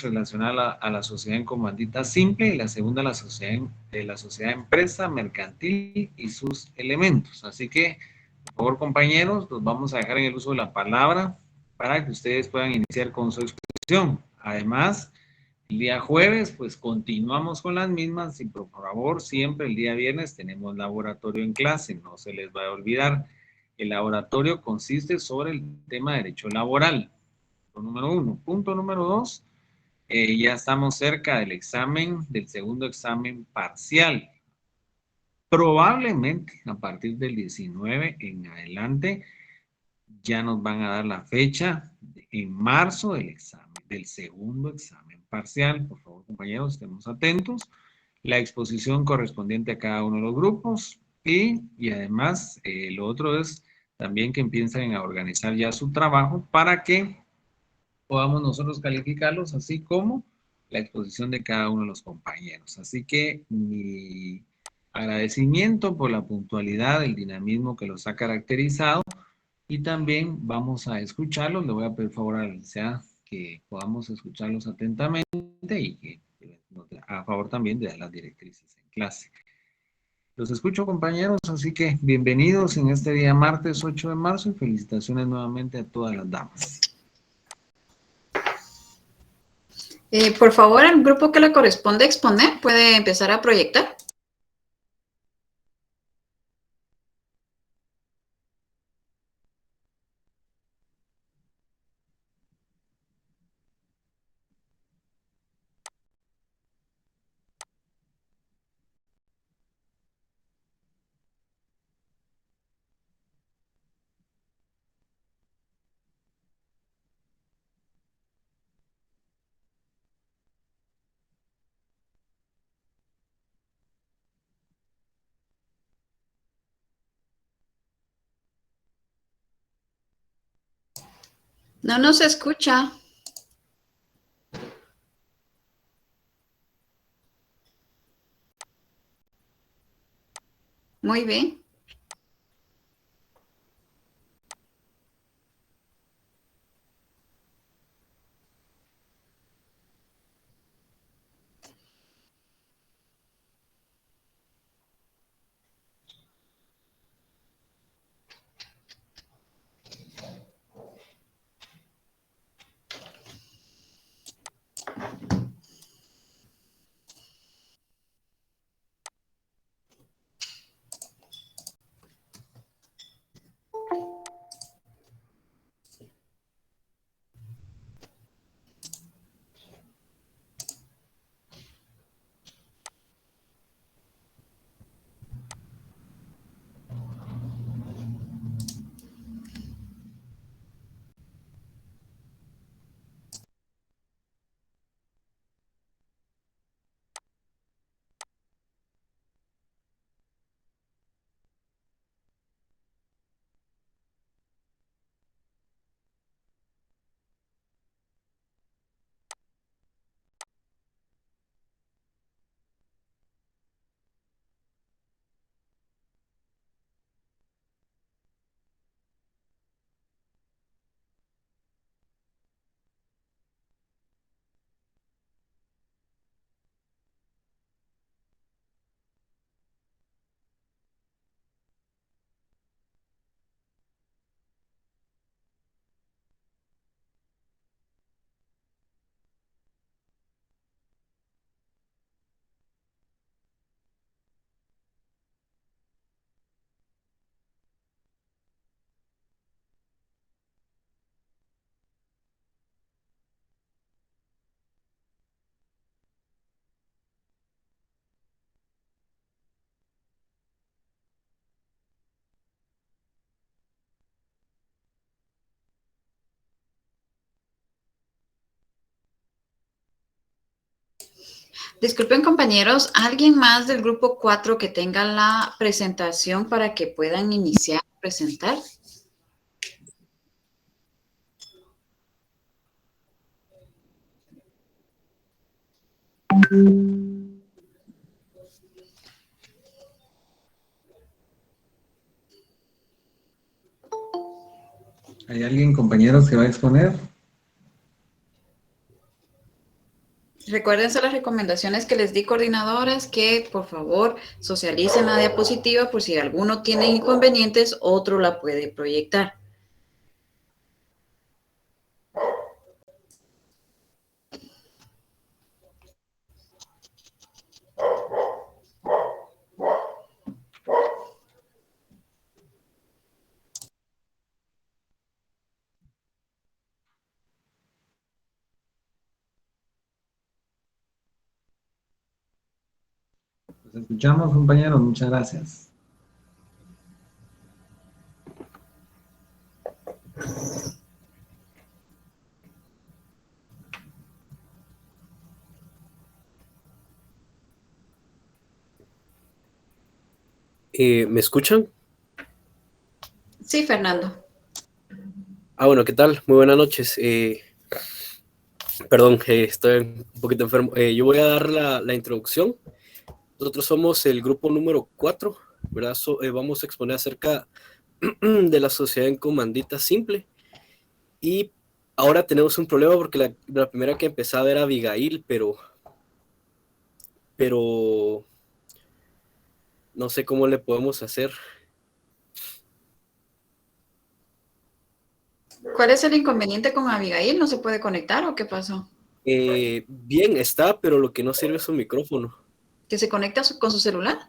relacionada a la sociedad en comandita simple y la segunda la sociedad empresa mercantil y sus elementos. Así que, por favor, compañeros, los vamos a dejar en el uso de la palabra para que ustedes puedan iniciar con su exposición. Además, el día jueves, pues continuamos con las mismas y por favor, siempre el día viernes tenemos laboratorio en clase, no se les va a olvidar. El laboratorio consiste sobre el tema de derecho laboral. Punto número uno. Punto número dos, ya estamos cerca del examen, del segundo examen parcial. Probablemente a partir del 19 en adelante ya nos van a dar la fecha en marzo del examen, del segundo examen parcial. Por favor, compañeros, estemos atentos. La exposición correspondiente a cada uno de los grupos y además lo otro es también que empiecen a organizar ya su trabajo para que podamos nosotros calificarlos, así como la exposición de cada uno de los compañeros. Así que mi agradecimiento por la puntualidad, el dinamismo que los ha caracterizado y también vamos a escucharlos. Le voy a pedir favor a la licenciada que podamos escucharlos atentamente y que a favor también de las directrices en clase. Los escucho, compañeros, así que bienvenidos en este día martes 8 de marzo y felicitaciones nuevamente a todas las damas. Por favor, el grupo que le corresponde exponer puede empezar a proyectar. No nos escucha. Muy bien. Disculpen, compañeros, ¿alguien más del grupo 4 que tenga la presentación para que puedan iniciar a presentar? ¿Hay alguien, compañeros, que va a exponer? Recuérdense las recomendaciones que les di, coordinadoras, que por favor socialicen la diapositiva por si alguno tiene inconvenientes, otro la puede proyectar. Pues escuchamos, compañeros, muchas gracias. ¿Me escuchan? Sí, Fernando. Bueno, ¿qué tal? Muy buenas noches. Perdón, estoy un poquito enfermo. Yo voy a dar la introducción. Nosotros somos el grupo número 4, ¿verdad? Vamos a exponer acerca de la sociedad en comandita simple. Y ahora tenemos un problema porque la primera que empezaba era Abigail, pero no sé cómo le podemos hacer. ¿Cuál es el inconveniente con Abigail? ¿No se puede conectar o qué pasó? Bien, está, pero lo que no sirve es un micrófono. ¿Que se conecta con su celular?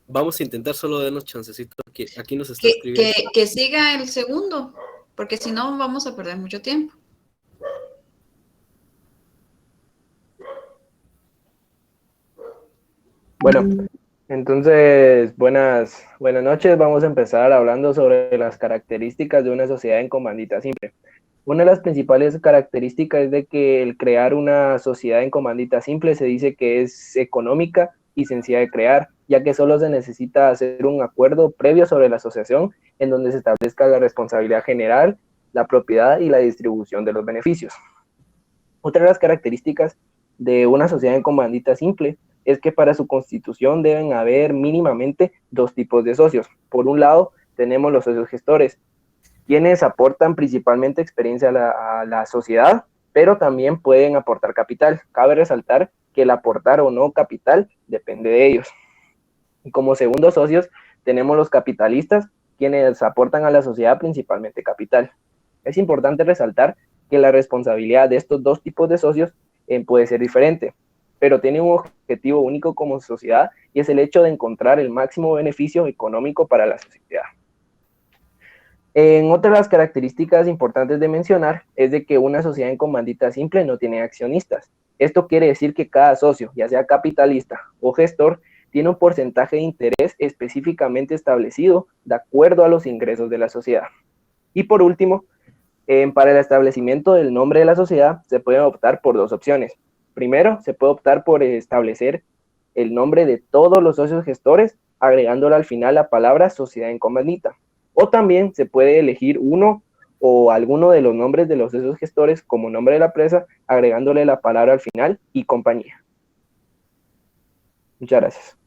Vamos a intentar, solo darnos chancecito. Aquí nos está escribiendo. Que siga el segundo, porque si no vamos a perder mucho tiempo. Bueno, entonces, buenas noches. Vamos a empezar hablando sobre las características de una sociedad en comandita simple. Una de las principales características es de que el crear una sociedad en comandita simple se dice que es económica y sencilla de crear, ya que solo se necesita hacer un acuerdo previo sobre la asociación en donde se establezca la responsabilidad general, la propiedad y la distribución de los beneficios. Otra de las características de una sociedad en comandita simple es que para su constitución deben haber mínimamente dos tipos de socios. Por un lado, tenemos los socios gestores, quienes aportan principalmente experiencia a la sociedad, pero también pueden aportar capital. Cabe resaltar que el aportar o no capital depende de ellos. Y como segundos socios, tenemos los capitalistas, quienes aportan a la sociedad principalmente capital. Es importante resaltar que la responsabilidad de estos dos tipos de socios puede ser diferente, pero tiene un objetivo único como sociedad y es el hecho de encontrar el máximo beneficio económico para la sociedad. En otras de las características importantes de mencionar es de que una sociedad en comandita simple no tiene accionistas. Esto quiere decir que cada socio, ya sea capitalista o gestor, tiene un porcentaje de interés específicamente establecido de acuerdo a los ingresos de la sociedad. Y por último, para el establecimiento del nombre de la sociedad se puede optar por dos opciones. Primero, se puede optar por establecer el nombre de todos los socios gestores, agregándole al final la palabra sociedad en comandita. O también se puede elegir uno o alguno de los nombres de los socios gestores como nombre de la empresa, agregándole la palabra al final y compañía. Muchas gracias.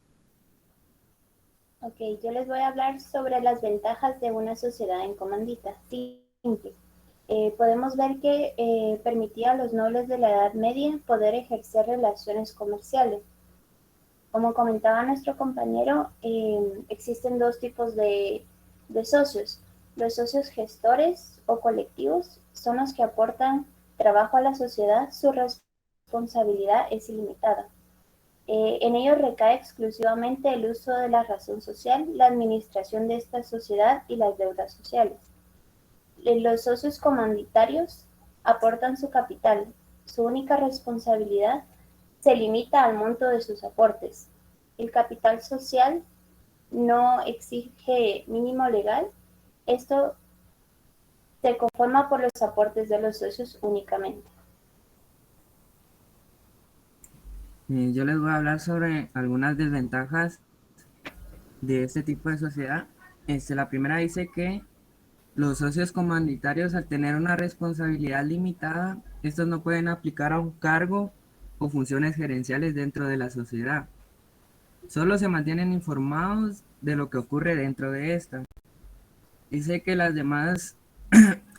Ok, yo les voy a hablar sobre las ventajas de una sociedad en comandita simple. Podemos ver que permitía a los nobles de la Edad Media poder ejercer relaciones comerciales. Como comentaba nuestro compañero, existen dos tipos de socios. Los socios gestores o colectivos son los que aportan trabajo a la sociedad, su responsabilidad es ilimitada. En ellos recae exclusivamente el uso de la razón social, la administración de esta sociedad y las deudas sociales. Los socios comanditarios aportan su capital. Su única responsabilidad se limita al monto de sus aportes. El capital social no exige mínimo legal. Esto se conforma por los aportes de los socios únicamente. Yo les voy a hablar sobre algunas desventajas de este tipo de sociedad. La primera dice que los socios comanditarios, al tener una responsabilidad limitada, estos no pueden aplicar a un cargo o funciones gerenciales dentro de la sociedad. Solo se mantienen informados de lo que ocurre dentro de esta. Dice que las demás,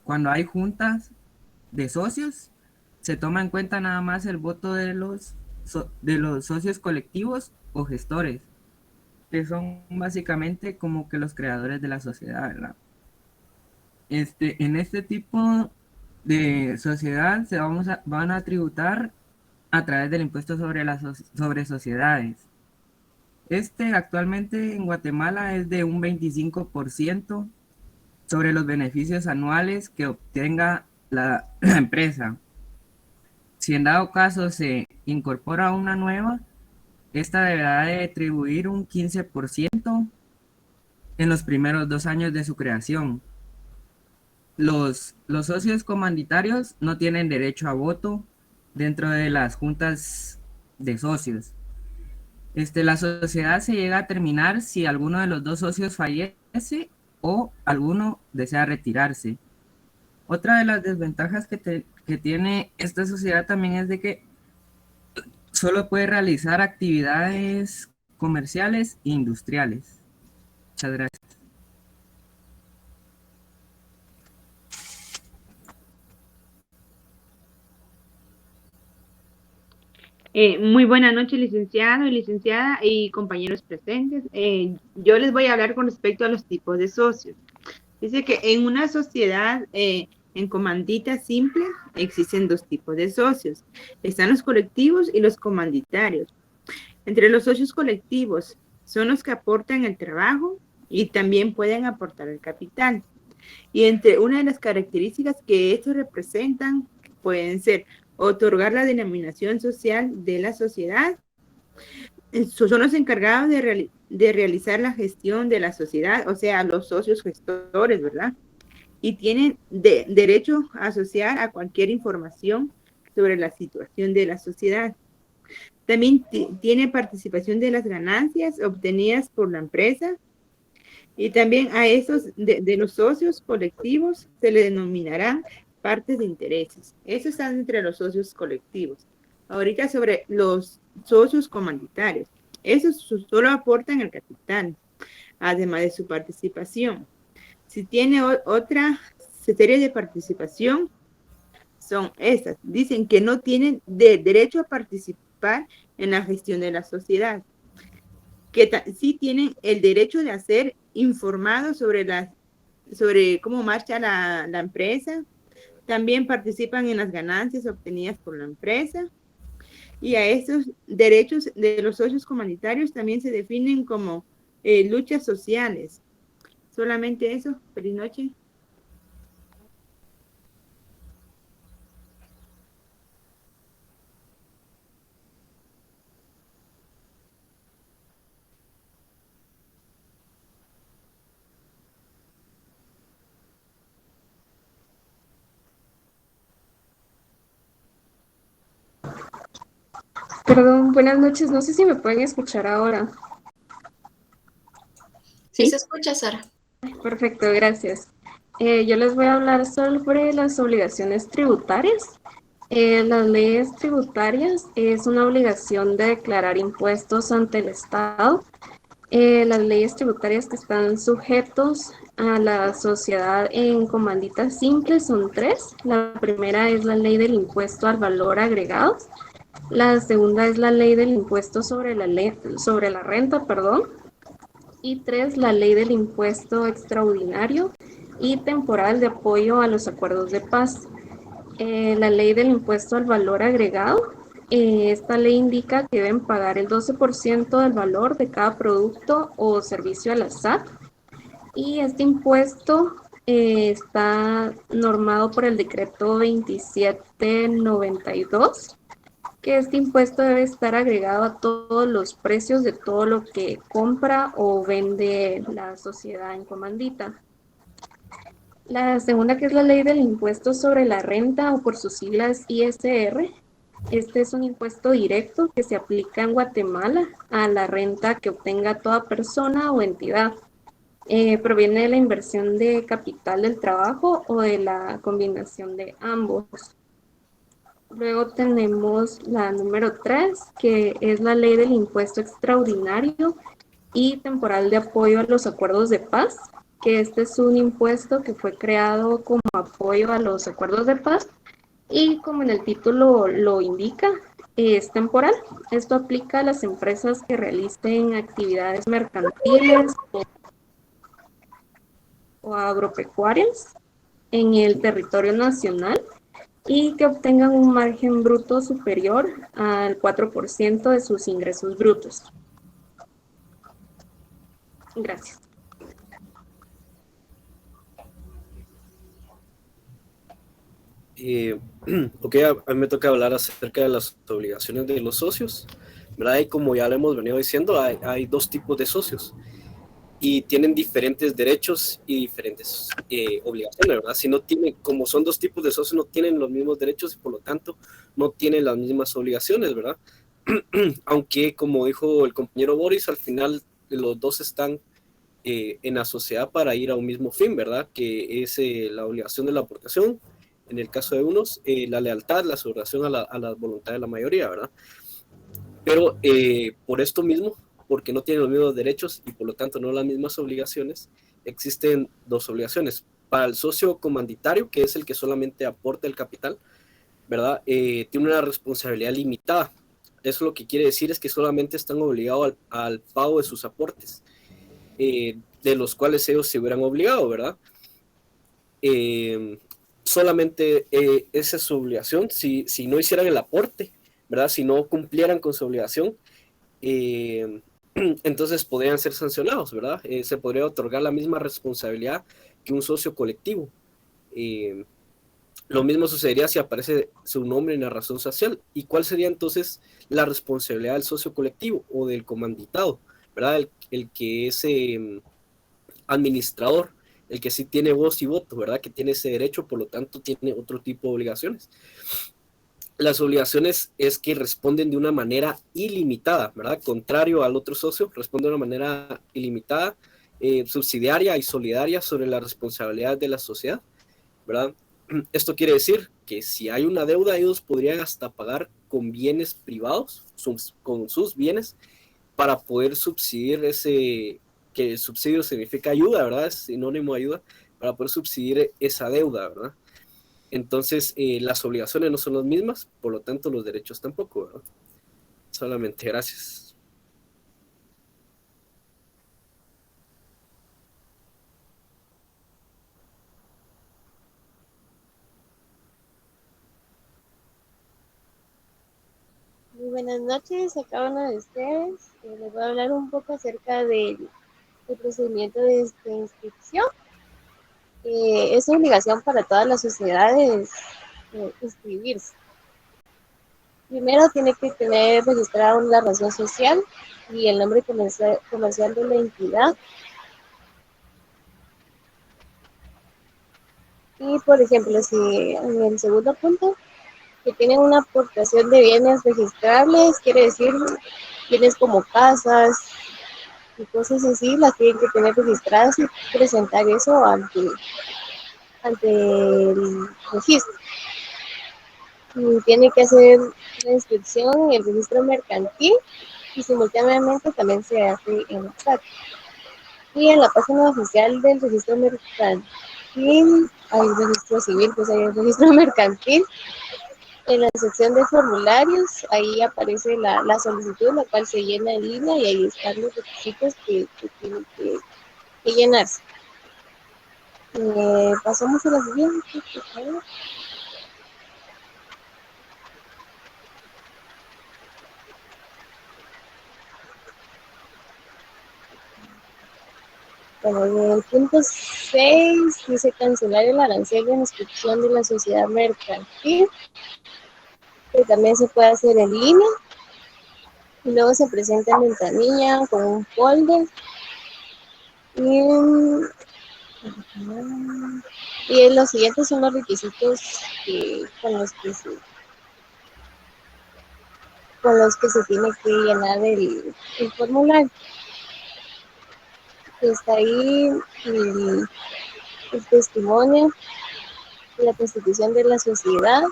cuando hay juntas de socios, se toma en cuenta nada más el voto de los socios colectivos o gestores, que son básicamente como que los creadores de la sociedad, ¿verdad? En este tipo de sociedad van a tributar a través del impuesto sobre sociedades. Actualmente en Guatemala es de un 25% sobre los beneficios anuales que obtenga la empresa. Si en dado caso se incorpora una nueva, esta deberá de atribuir un 15% en los primeros 2 años de su creación. Los socios comanditarios no tienen derecho a voto dentro de las juntas de socios. La sociedad se llega a terminar si alguno de los 2 socios fallece o alguno desea retirarse. Otra de las desventajas que tiene esta sociedad también es de que solo puede realizar actividades comerciales e industriales. Muchas gracias. Muy buenas noches, licenciado y licenciada y compañeros presentes. Yo les voy a hablar con respecto a los tipos de socios. Dice que en una sociedad en comandita simple existen 2 tipos de socios. Están los colectivos y los comanditarios. Entre los socios colectivos son los que aportan el trabajo y también pueden aportar el capital. Y entre una de las características que estos representan pueden ser otorgar la denominación social de la sociedad. Son los encargados de realizar la gestión de la sociedad, o sea, los socios gestores, ¿verdad? Y tienen derecho a asociar a cualquier información sobre la situación de la sociedad. También tiene participación de las ganancias obtenidas por la empresa. Y también a esos de los socios colectivos se le denominarán partes de intereses. Eso está entre los socios colectivos. Ahorita sobre los socios comanditarios. Esos solo aportan el capital, además de su participación. Si tiene otra serie de participación, son estas. Dicen que no tienen derecho a participar en la gestión de la sociedad, que sí tienen el derecho de ser informados sobre cómo marcha la empresa. También participan en las ganancias obtenidas por la empresa. Y a estos derechos de los socios comunitarios también se definen como luchas sociales. Solamente eso. Feliz noche. Perdón, buenas noches. No sé si me pueden escuchar ahora. Sí, se escucha, Sara. Perfecto, gracias. Yo les voy a hablar sobre las obligaciones tributarias. Las leyes tributarias es una obligación de declarar impuestos ante el Estado. Las leyes tributarias que están sujetos a la sociedad en comandita simple son 3. La primera es la ley del impuesto al valor agregado. La segunda es la ley del impuesto sobre la renta, y 3, la ley del impuesto extraordinario y temporal de apoyo a los acuerdos de paz. La ley del impuesto al valor agregado, esta ley indica que deben pagar el 12% del valor de cada producto o servicio a la SAT, y este impuesto está normado por el decreto 2792, que este impuesto debe estar agregado a todos los precios de todo lo que compra o vende la sociedad en comandita. La segunda, que es la ley del impuesto sobre la renta, o por sus siglas ISR. Este es un impuesto directo que se aplica en Guatemala a la renta que obtenga toda persona o entidad. Proviene de la inversión de capital del trabajo o de la combinación de ambos. Luego tenemos la número 3, que es la ley del impuesto extraordinario y temporal de apoyo a los acuerdos de paz, que este es un impuesto que fue creado como apoyo a los acuerdos de paz Y como en el título lo indica, es temporal. Esto aplica a las empresas que realicen actividades mercantiles o agropecuarias en el territorio nacional y que obtengan un margen bruto superior al 4% de sus ingresos brutos. Gracias. Ok, a mí me toca hablar acerca de las obligaciones de los socios, ¿verdad? Y como ya lo hemos venido diciendo, hay dos tipos de socios y tienen diferentes derechos y diferentes obligaciones, ¿verdad? Si no tienen, como son dos tipos de socios, no tienen los mismos derechos y por lo tanto no tienen las mismas obligaciones, ¿verdad? Aunque, como dijo el compañero Boris, al final los dos están en la sociedad para ir a un mismo fin, ¿verdad? Que es la obligación de la aportación, en el caso de unos, la lealtad, la aseguración a la voluntad de la mayoría, ¿verdad? Pero por esto mismo, porque no tienen los mismos derechos y por lo tanto no las mismas obligaciones, existen dos obligaciones. Para el socio comanditario, que es el que solamente aporta el capital, ¿verdad? Tiene una responsabilidad limitada. Eso lo que quiere decir es que solamente están obligados al pago de sus aportes, de los cuales ellos se hubieran obligado, ¿verdad? Solamente esa es su obligación. Si no hicieran el aporte, ¿verdad? Si no cumplieran con su obligación, entonces podrían ser sancionados, ¿verdad? Se podría otorgar la misma responsabilidad que un socio colectivo. Lo mismo sucedería si aparece su nombre en la razón social. ¿Y cuál sería entonces la responsabilidad del socio colectivo o del comanditado, ¿verdad? El que es administrador, el que sí tiene voz y voto, ¿verdad? Que tiene ese derecho, por lo tanto tiene otro tipo de obligaciones. Las obligaciones es que responden de una manera ilimitada, ¿verdad? Contrario al otro socio, responde de una manera ilimitada, subsidiaria y solidaria sobre la responsabilidad de la sociedad, ¿verdad? Esto quiere decir que si hay una deuda, ellos podrían hasta pagar con bienes privados, con sus bienes, para poder subsidiar ese, que el subsidio significa ayuda, ¿verdad? Es sinónimo de ayuda, para poder subsidiar esa deuda, ¿verdad? Entonces, las obligaciones no son las mismas, por lo tanto, los derechos tampoco, ¿verdad? Solamente, gracias. Muy buenas noches, a cada uno de ustedes. Les voy a hablar un poco acerca del procedimiento de inscripción. Es obligación para todas las sociedades inscribirse. Primero tiene que tener registrada la razón social y el nombre comercial de la entidad. Y por ejemplo, si en el segundo punto, que tienen una aportación de bienes registrables, quiere decir bienes como casas y cosas así, las tienen que tener registradas y presentar eso ante el registro. Y tiene que hacer la inscripción en el registro mercantil y simultáneamente también se hace en la SAT. Y en la página oficial del registro mercantil, hay el registro civil, pues hay el registro mercantil. En la sección de formularios, ahí aparece la solicitud, la cual se llena en línea y ahí están los requisitos que tienen que llenarse. Pasamos a la siguiente, por favor. Bueno, en el punto 6 dice cancelar el arancel de inscripción de la sociedad mercantil, que también se puede hacer en línea. Y luego se presenta en ventanilla con un folder. Y los siguientes son los requisitos con los que se tiene que llenar el formulario. Está ahí el testimonio de la constitución de la sociedad,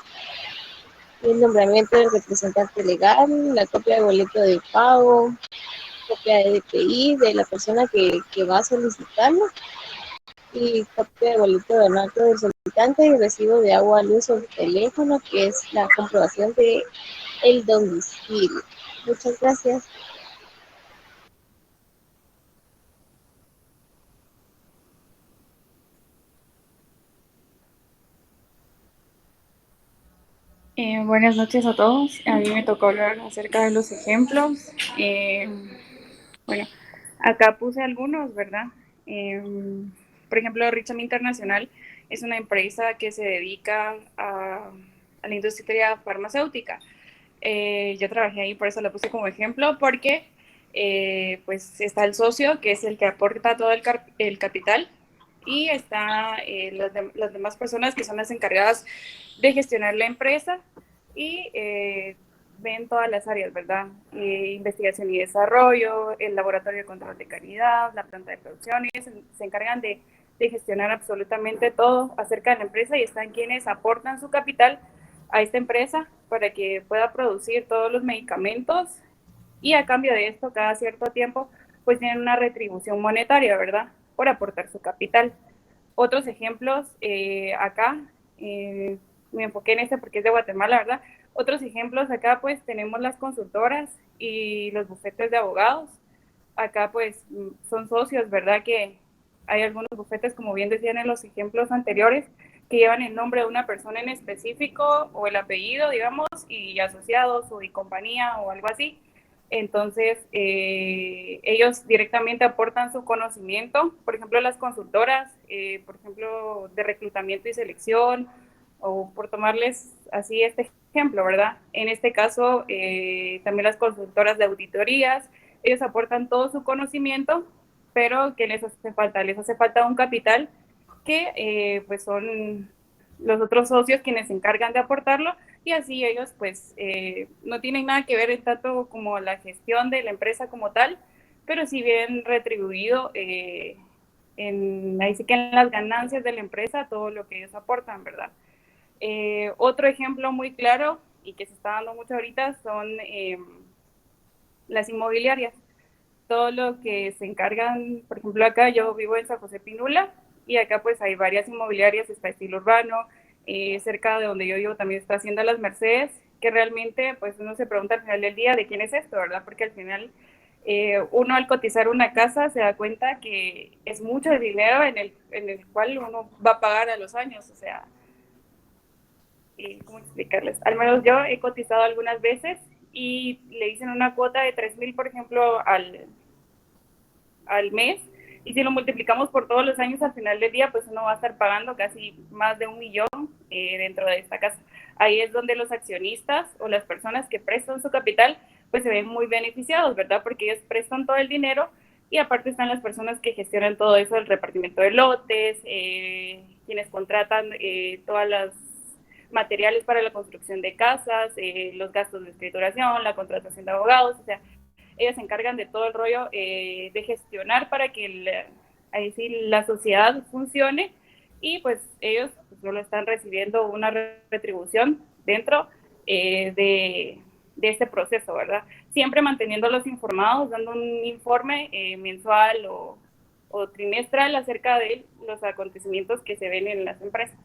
el nombramiento del representante legal, la copia de boleto de pago, copia de DPI de la persona que va a solicitarlo, y copia de boleto de banco del solicitante y recibo de agua, luz o teléfono, que es la comprobación de el domicilio. Muchas gracias. Buenas noches a todos. A mí me tocó hablar acerca de los ejemplos. Bueno, acá puse algunos, ¿verdad? Eh, por ejemplo, Richam Internacional es una empresa que se dedica a la industria farmacéutica. Yo trabajé ahí, por eso lo puse como ejemplo, porque pues está el socio, que es el que aporta todo el capital, y está las demás personas que son las encargadas de gestionar la empresa y ven todas las áreas, ¿verdad? Investigación y desarrollo, el laboratorio de control de calidad, la planta de producción, y se encargan de gestionar absolutamente todo acerca de la empresa y están quienes aportan su capital a esta empresa para que pueda producir todos los medicamentos y a cambio de esto, cada cierto tiempo, pues tienen una retribución monetaria, ¿verdad? Por aportar su capital. Otros ejemplos, acá, me enfoqué en este porque es de Guatemala, ¿verdad? Otros ejemplos acá, pues tenemos las consultoras y los bufetes de abogados. Acá, pues, son socios, ¿verdad? Que hay algunos bufetes, como bien decían en los ejemplos anteriores, que llevan el nombre de una persona en específico o el apellido, digamos, y asociados o y compañía o algo así. Entonces, ellos directamente aportan su conocimiento, por ejemplo, las consultoras, por ejemplo, de reclutamiento y selección, o por tomarles así este ejemplo, ¿verdad? En este caso, también las consultoras de auditorías, ellos aportan todo su conocimiento, pero ¿qué les hace falta? Les hace falta un capital que pues son los otros socios quienes se encargan de aportarlo y así ellos pues no tienen nada que ver tanto como la gestión de la empresa como tal, pero sí bien retribuido ahí sí que en las ganancias de la empresa todo lo que ellos aportan, ¿verdad? Otro ejemplo muy claro y que se está dando mucho ahorita son las inmobiliarias. Todo lo que se encargan, por ejemplo, acá yo vivo en San José Pinula y acá pues hay varias inmobiliarias, está Estilo Urbano, cerca de donde yo vivo también está Hacienda Las Mercedes, que realmente pues uno se pregunta al final del día de quién es esto, ¿verdad? Porque al final uno al cotizar una casa se da cuenta que es mucho dinero en el cual uno va a pagar a los años, o sea, ¿cómo explicarles? Al menos yo he cotizado algunas veces y le dicen una cuota de 3,000, por ejemplo, al mes, y si lo multiplicamos por todos los años, al final del día, pues uno va a estar pagando casi más de 1,000,000 dentro de esta casa. Ahí es donde los accionistas o las personas que prestan su capital, pues se ven muy beneficiados, ¿verdad? Porque ellos prestan todo el dinero y aparte están las personas que gestionan todo eso, el repartimiento de lotes, quienes contratan todas las materiales para la construcción de casas, los gastos de escrituración, la contratación de abogados, o sea, ellos se encargan de todo el rollo de gestionar para que ahí sí la sociedad funcione y pues ellos pues, solo están recibiendo una retribución dentro de este proceso, ¿verdad? Siempre manteniéndolos informados, dando un informe mensual o trimestral acerca de los acontecimientos que se ven en las empresas.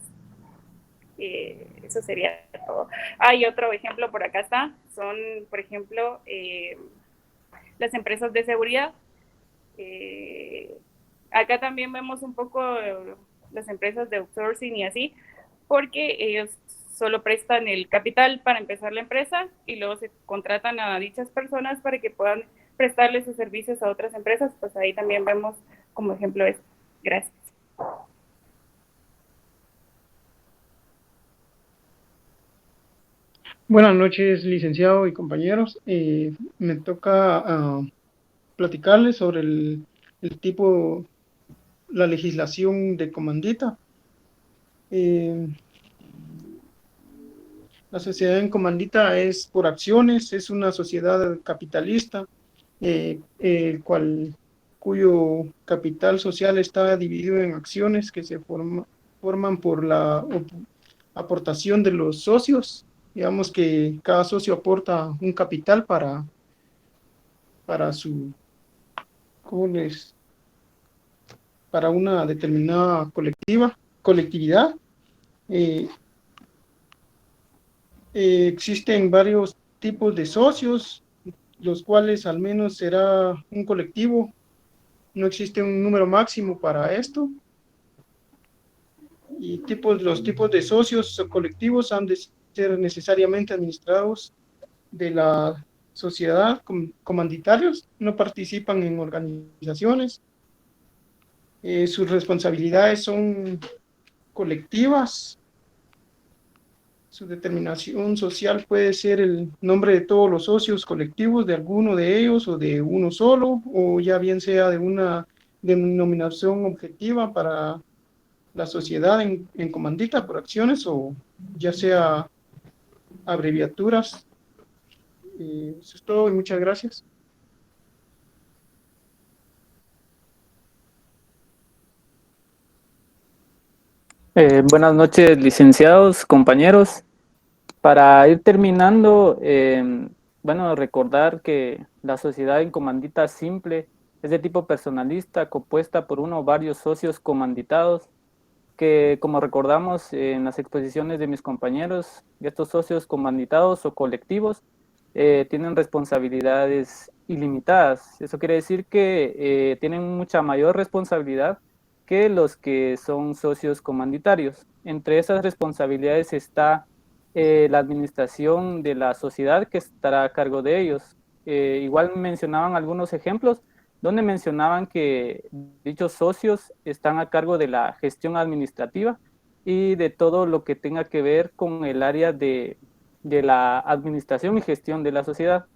Eso sería todo. Hay otro ejemplo por acá está, son por ejemplo las empresas de seguridad. Acá también vemos un poco las empresas de outsourcing y así, porque ellos solo prestan el capital para empezar la empresa y luego se contratan a dichas personas para que puedan prestarle sus servicios a otras empresas, pues ahí también vemos como ejemplo esto. Gracias. Buenas noches, licenciado y compañeros. Me toca platicarles sobre el tipo, la legislación de comandita. La sociedad en comandita es por acciones, es una sociedad capitalista, cuyo capital social está dividido en acciones que se forman por la aportación de los socios. Digamos que cada socio aporta un capital para su, ¿cómo les? para una determinada colectividad. Existen varios tipos de socios, los cuales al menos será un colectivo. No existe un número máximo para esto. Y los tipos de socios o colectivos han de ser necesariamente administrados de la sociedad, comanditarios, no participan en organizaciones. Sus responsabilidades son colectivas. Su determinación social puede ser el nombre de todos los socios colectivos, de alguno de ellos o de uno solo, o ya bien sea de una denominación objetiva para la sociedad en comandita por acciones, o ya sea abreviaturas. Eso es todo y muchas gracias. Buenas noches, licenciados, compañeros. Para ir terminando, bueno, recordar que la sociedad en comandita simple es de tipo personalista, compuesta por uno o varios socios comanditados, que como recordamos en las exposiciones de mis compañeros, estos socios comanditados o colectivos tienen responsabilidades ilimitadas. Eso quiere decir que tienen mucha mayor responsabilidad que los que son socios comanditarios. Entre esas responsabilidades está la administración de la sociedad que estará a cargo de ellos. Igual mencionaban algunos ejemplos donde mencionaban que dichos socios están a cargo de la gestión administrativa y de todo lo que tenga que ver con el área de la administración y gestión de la sociedad.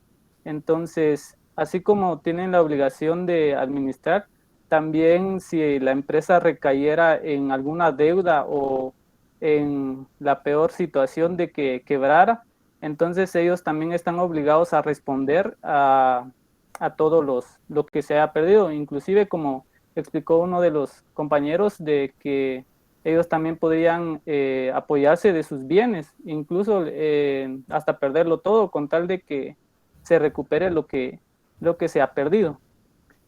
Entonces, así como tienen la obligación de administrar, también si la empresa recayera en alguna deuda o en la peor situación de que quebrara, entonces ellos también están obligados a responder a todo lo que se ha perdido, inclusive como explicó uno de los compañeros, de que ellos también podrían apoyarse de sus bienes, incluso hasta perderlo todo, con tal de que se recupere lo que se ha perdido.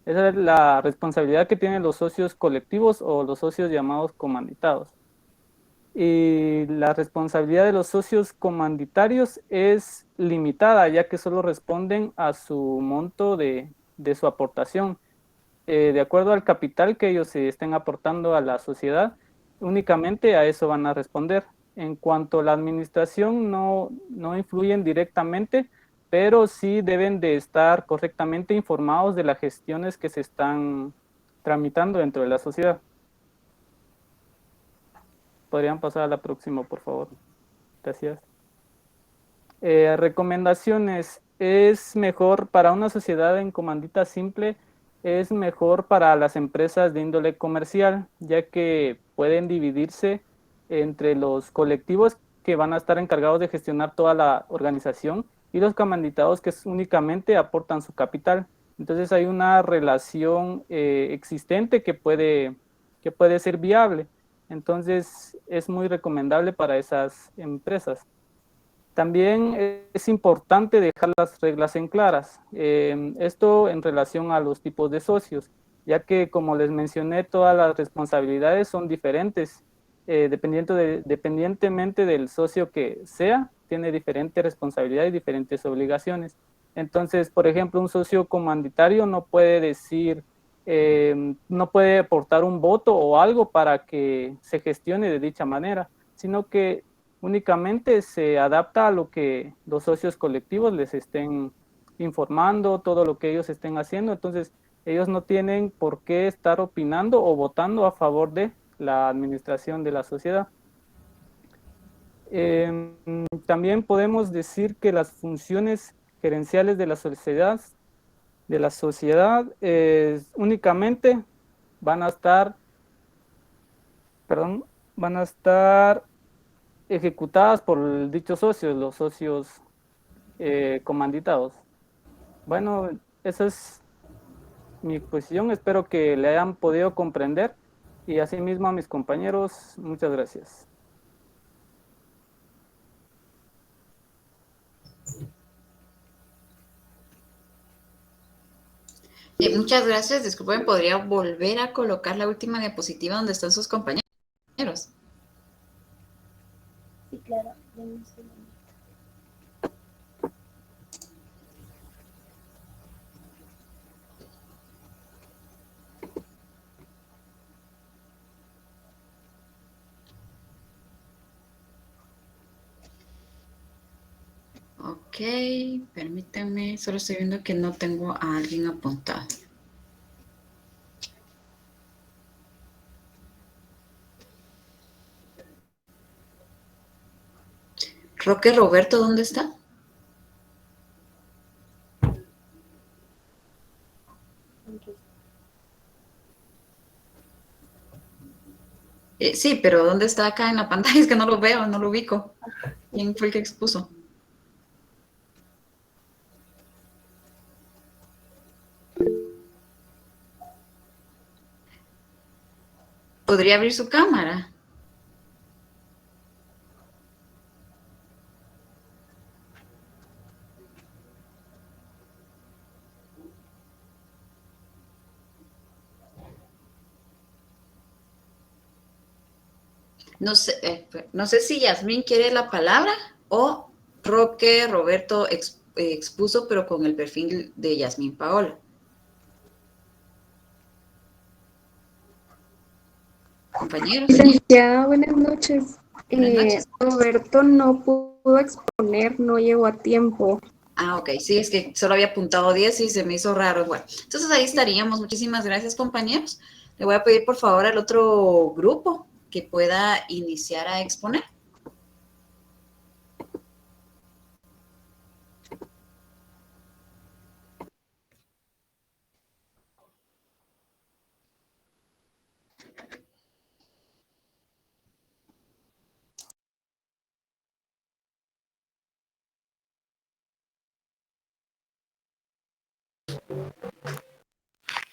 Esa es la responsabilidad que tienen los socios colectivos o los socios llamados comanditados. Y la responsabilidad de los socios comanditarios es limitada, ya que solo responden a su monto de su aportación. De acuerdo al capital que ellos estén aportando a la sociedad, únicamente a eso van a responder. En cuanto a la administración, no influyen directamente, pero sí deben de estar correctamente informados de las gestiones que se están tramitando dentro de la sociedad. Podrían pasar a la próxima, por favor. Gracias. Recomendaciones. Es mejor para una sociedad en comandita simple, es mejor para las empresas de índole comercial, ya que pueden dividirse entre los colectivos que van a estar encargados de gestionar toda la organización y los comanditados que únicamente aportan su capital. Entonces hay una relación existente que puede ser viable. Entonces es muy recomendable para esas empresas. También es importante dejar las reglas en claras. Esto en relación a los tipos de socios, ya que como les mencioné, todas las responsabilidades son diferentes. Dependientemente del socio que sea, tiene diferentes responsabilidades y diferentes obligaciones. Entonces, por ejemplo, un socio comanditario no puede decir, no puede aportar un voto o algo para que se gestione de dicha manera, sino que únicamente se adapta a lo que los socios colectivos les estén informando, todo lo que ellos estén haciendo. Entonces, ellos no tienen por qué estar opinando o votando a favor de la administración de la sociedad. También podemos decir que las funciones gerenciales de la sociedad únicamente van a estar ejecutadas por dichos socios, los socios comanditados. Bueno, esa es mi exposición, espero que le hayan podido comprender, y asimismo a mis compañeros, muchas gracias. Muchas gracias. Disculpen, ¿podría volver a colocar la última diapositiva donde están sus compañeros? Sí, claro. Denme un segundo. Ok, permítanme, solo estoy viendo que no tengo a alguien apuntado. Roque Roberto, ¿dónde está? Sí, pero ¿dónde está acá en la pantalla? Es que no lo veo, no lo ubico. ¿Quién fue el que expuso? ¿Podría abrir su cámara? No sé si Yasmín quiere la palabra o Roque Roberto expuso, pero con el perfil de Yasmín Paola. Compañeros. Licenciada, buenas noches. Buenas noches. Roberto no pudo exponer, no llegó a tiempo. Ah, ok. Sí, es que solo había apuntado 10 y se me hizo raro. Bueno, entonces ahí estaríamos. Muchísimas gracias, compañeros. Le voy a pedir, por favor, al otro grupo que pueda iniciar a exponer.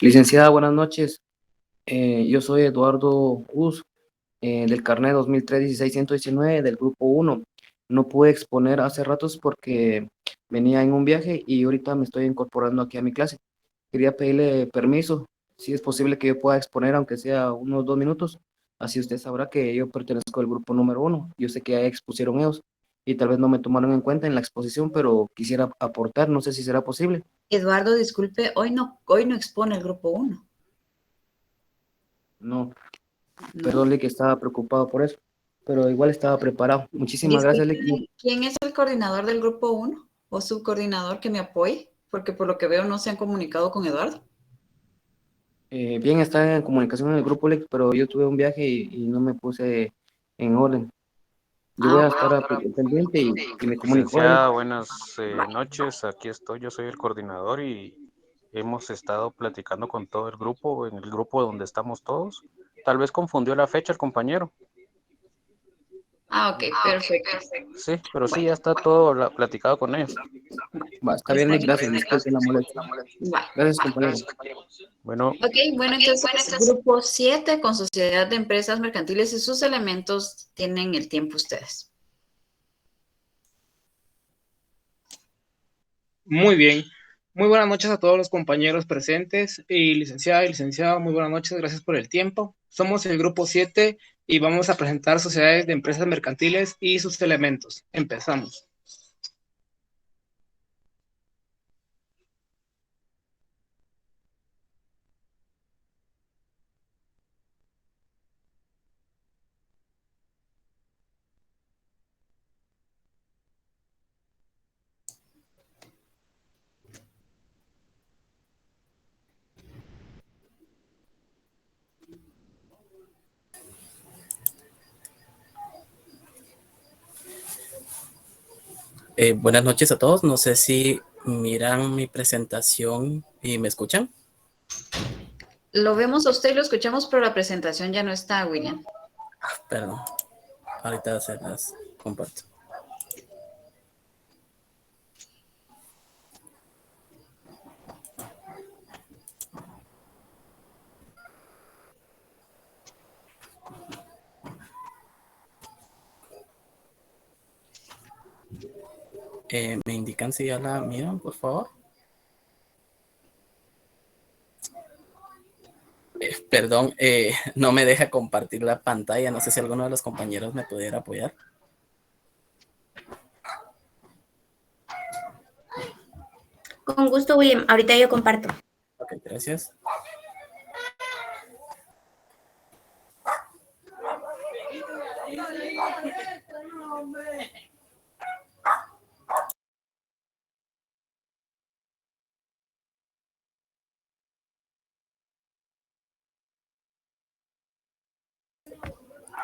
Licenciada, buenas noches. Yo soy Eduardo Uz, del carnet 2003-16-119 del grupo 1. No pude exponer hace ratos porque venía en un viaje y ahorita me estoy incorporando aquí a mi clase. Quería pedirle permiso, si es posible que yo pueda exponer, aunque sea unos 2 minutos. Así usted sabrá que yo pertenezco al grupo número 1. Yo sé que ya expusieron ellos y tal vez no me tomaron en cuenta en la exposición, pero quisiera aportar, no sé si será posible. Eduardo, disculpe, hoy no expone el grupo 1. No. No. Perdón, que estaba preocupado por eso, pero igual estaba preparado. Muchísimas gracias, Disculpe, Lick. ¿quién es el coordinador del grupo 1 o subcoordinador que me apoye? Porque por lo que veo no se han comunicado con Eduardo. Bien, está en comunicación en el grupo, Lick, pero yo tuve un viaje y no me puse en orden. Yo voy a estar pendiente y me comunico. Licenciada, buenas noches. Aquí estoy, yo soy el coordinador y hemos estado platicando con todo el grupo, en el grupo donde estamos todos. Tal vez confundió la fecha el compañero. Ah, ok, perfecto. Sí, pero sí, ya está todo platicado con ellos. Va, está bien, Lick, gracias. Disculpen la molestia. Gracias, compañero. Bueno. Ok, bueno, entonces grupo 7 con Sociedad de Empresas Mercantiles y sus elementos tienen el tiempo ustedes. Muy bien. Muy buenas noches a todos los compañeros presentes y licenciado, muy buenas noches, gracias por el tiempo. Somos el grupo 7 y vamos a presentar sociedades de empresas mercantiles y sus elementos. Empezamos. Buenas noches a todos. No sé si miran mi presentación y me escuchan. Lo vemos a usted y lo escuchamos, pero la presentación ya no está, William. Perdón. Ahorita se las comparto. ¿Me indican si ya la miran, por favor? Perdón, no me deja compartir la pantalla. No sé si alguno de los compañeros me pudiera apoyar. Con gusto, William. Ahorita yo comparto. Ok, gracias.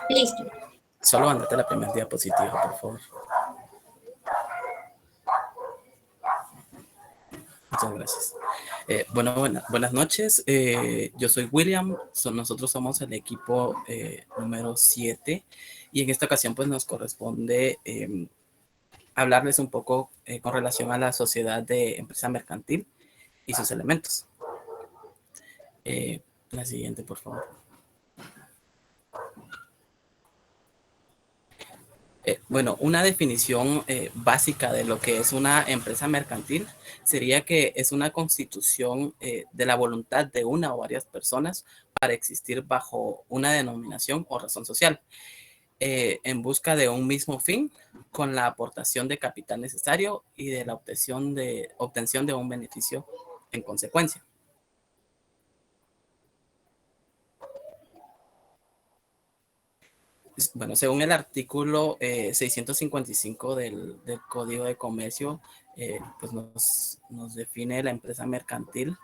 Listo. Solo mandate la primera diapositiva, por favor. Muchas gracias. Buenas noches. Yo soy William. Nosotros somos el equipo número 7 y en esta ocasión pues nos corresponde hablarles un poco con relación a la sociedad de empresa mercantil y sus elementos. La siguiente, por favor. Bueno, una definición básica de lo que es una empresa mercantil sería que es una constitución de la voluntad de una o varias personas para existir bajo una denominación o razón social, en busca de un mismo fin, con la aportación de capital necesario y de la obtención de un beneficio en consecuencia. Bueno, según el artículo 655 del Código de Comercio, pues nos define la empresa mercantil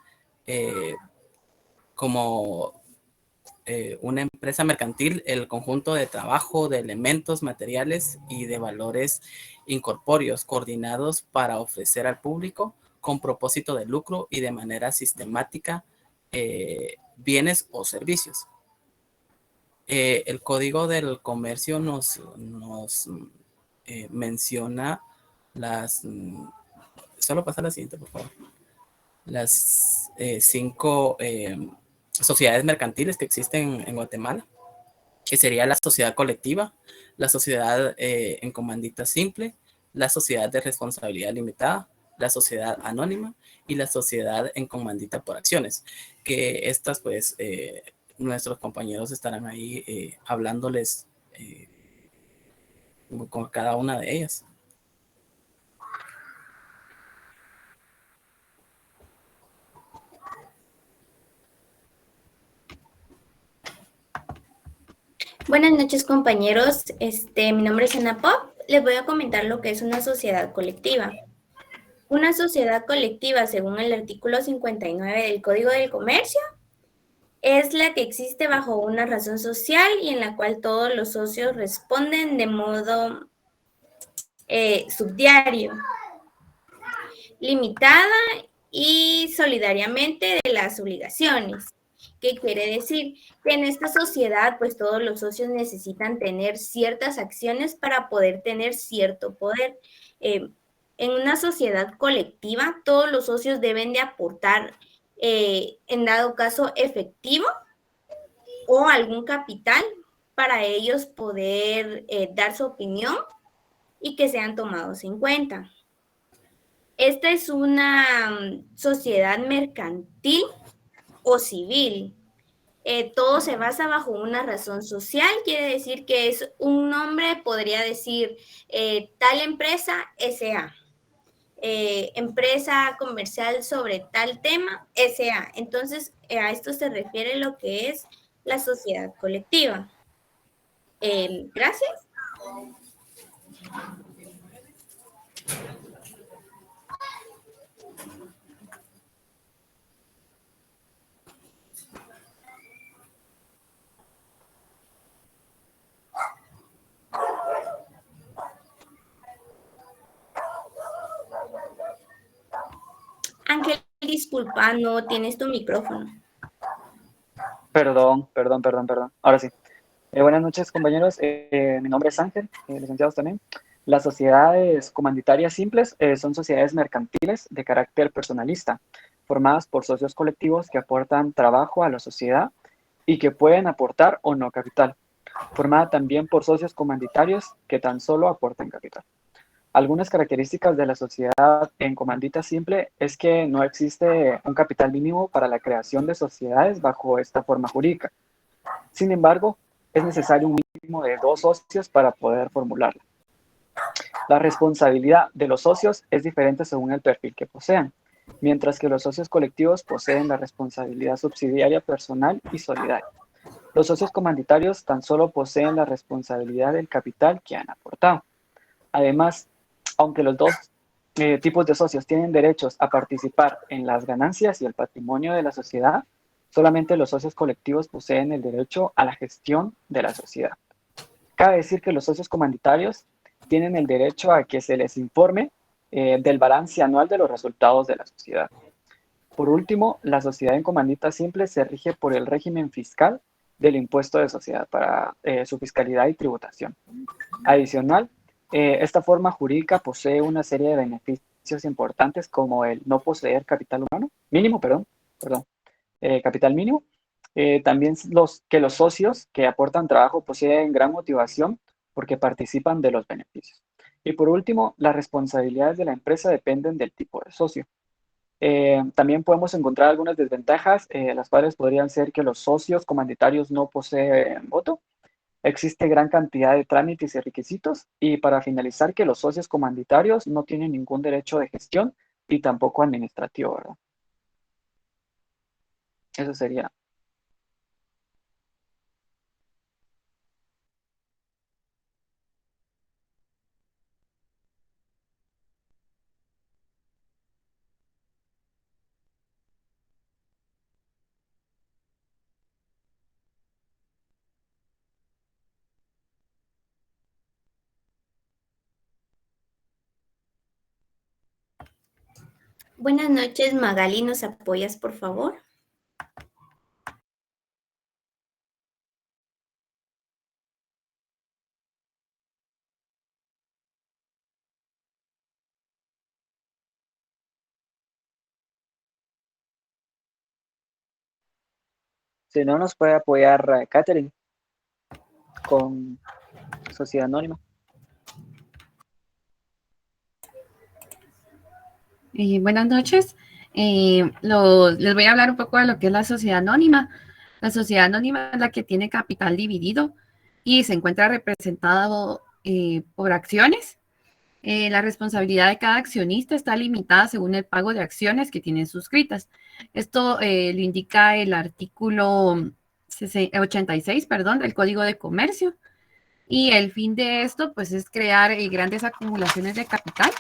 como una empresa mercantil, el conjunto de trabajo, de elementos materiales y de valores incorpóreos coordinados para ofrecer al público con propósito de lucro y de manera sistemática bienes o servicios. El Código del Comercio nos menciona las... Solo pasa la siguiente, por favor. Las 5 sociedades mercantiles que existen en Guatemala, que sería la sociedad colectiva, la sociedad en comandita simple, la sociedad de responsabilidad limitada, la sociedad anónima y la sociedad en comandita por acciones, que estas pues... nuestros compañeros estarán ahí hablándoles con cada una de ellas. Buenas noches, compañeros. Mi nombre es Ana Pop. Les voy a comentar lo que es una sociedad colectiva. Una sociedad colectiva, según el artículo 59 del Código del Comercio, es la que existe bajo una razón social y en la cual todos los socios responden de modo subdiario, limitada y solidariamente de las obligaciones. ¿Qué quiere decir? Que en esta sociedad, pues todos los socios necesitan tener ciertas acciones para poder tener cierto poder. En una sociedad colectiva, todos los socios deben de aportar, en dado caso, efectivo o algún capital para ellos poder dar su opinión y que sean tomados en cuenta. Esta es una sociedad mercantil o civil. Todo se basa bajo una razón social, quiere decir que es un nombre, podría decir tal empresa SA. Empresa comercial sobre tal tema, SA. Entonces, a esto se refiere lo que es la sociedad colectiva. Gracias. Ángel, disculpa, no tienes tu micrófono. Perdón. Ahora sí. Buenas noches, compañeros. Mi nombre es Ángel, licenciados también. Las sociedades comanditarias simples son sociedades mercantiles de carácter personalista, formadas por socios colectivos que aportan trabajo a la sociedad y que pueden aportar o no capital. Formada también por socios comanditarios que tan solo aportan capital. Algunas características de la sociedad en comandita simple es que no existe un capital mínimo para la creación de sociedades bajo esta forma jurídica. Sin embargo, es necesario un mínimo de 2 socios para poder formularla. La responsabilidad de los socios es diferente según el perfil que posean, mientras que los socios colectivos poseen la responsabilidad subsidiaria personal y solidaria. Los socios comanditarios tan solo poseen la responsabilidad del capital que han aportado. Además, aunque los dos tipos de socios tienen derechos a participar en las ganancias y el patrimonio de la sociedad, solamente los socios colectivos poseen el derecho a la gestión de la sociedad. Cabe decir que los socios comanditarios tienen el derecho a que se les informe del balance anual de los resultados de la sociedad. Por último, la sociedad en comandita simple se rige por el régimen fiscal del impuesto de sociedad para su fiscalidad y tributación. Adicional, esta forma jurídica posee una serie de beneficios importantes como el no poseer capital mínimo, capital mínimo. También que los socios que aportan trabajo poseen gran motivación porque participan de los beneficios. Y por último, las responsabilidades de la empresa dependen del tipo de socio. También podemos encontrar algunas desventajas, las cuales podrían ser que los socios comanditarios no poseen voto, existe gran cantidad de trámites y requisitos, y para finalizar que los socios comanditarios no tienen ningún derecho de gestión y tampoco administrativo, ¿verdad? Eso sería. Buenas noches, Magali, ¿nos apoyas, por favor? Si no, nos puede apoyar Catherine con Sociedad Anónima. Buenas noches. Les voy a hablar un poco de lo que es la sociedad anónima. La sociedad anónima es la que tiene capital dividido y se encuentra representado por acciones. La responsabilidad de cada accionista está limitada según el pago de acciones que tienen suscritas. Esto lo indica el artículo 86, del Código de Comercio. Y el fin de esto, pues, es crear grandes acumulaciones de capital.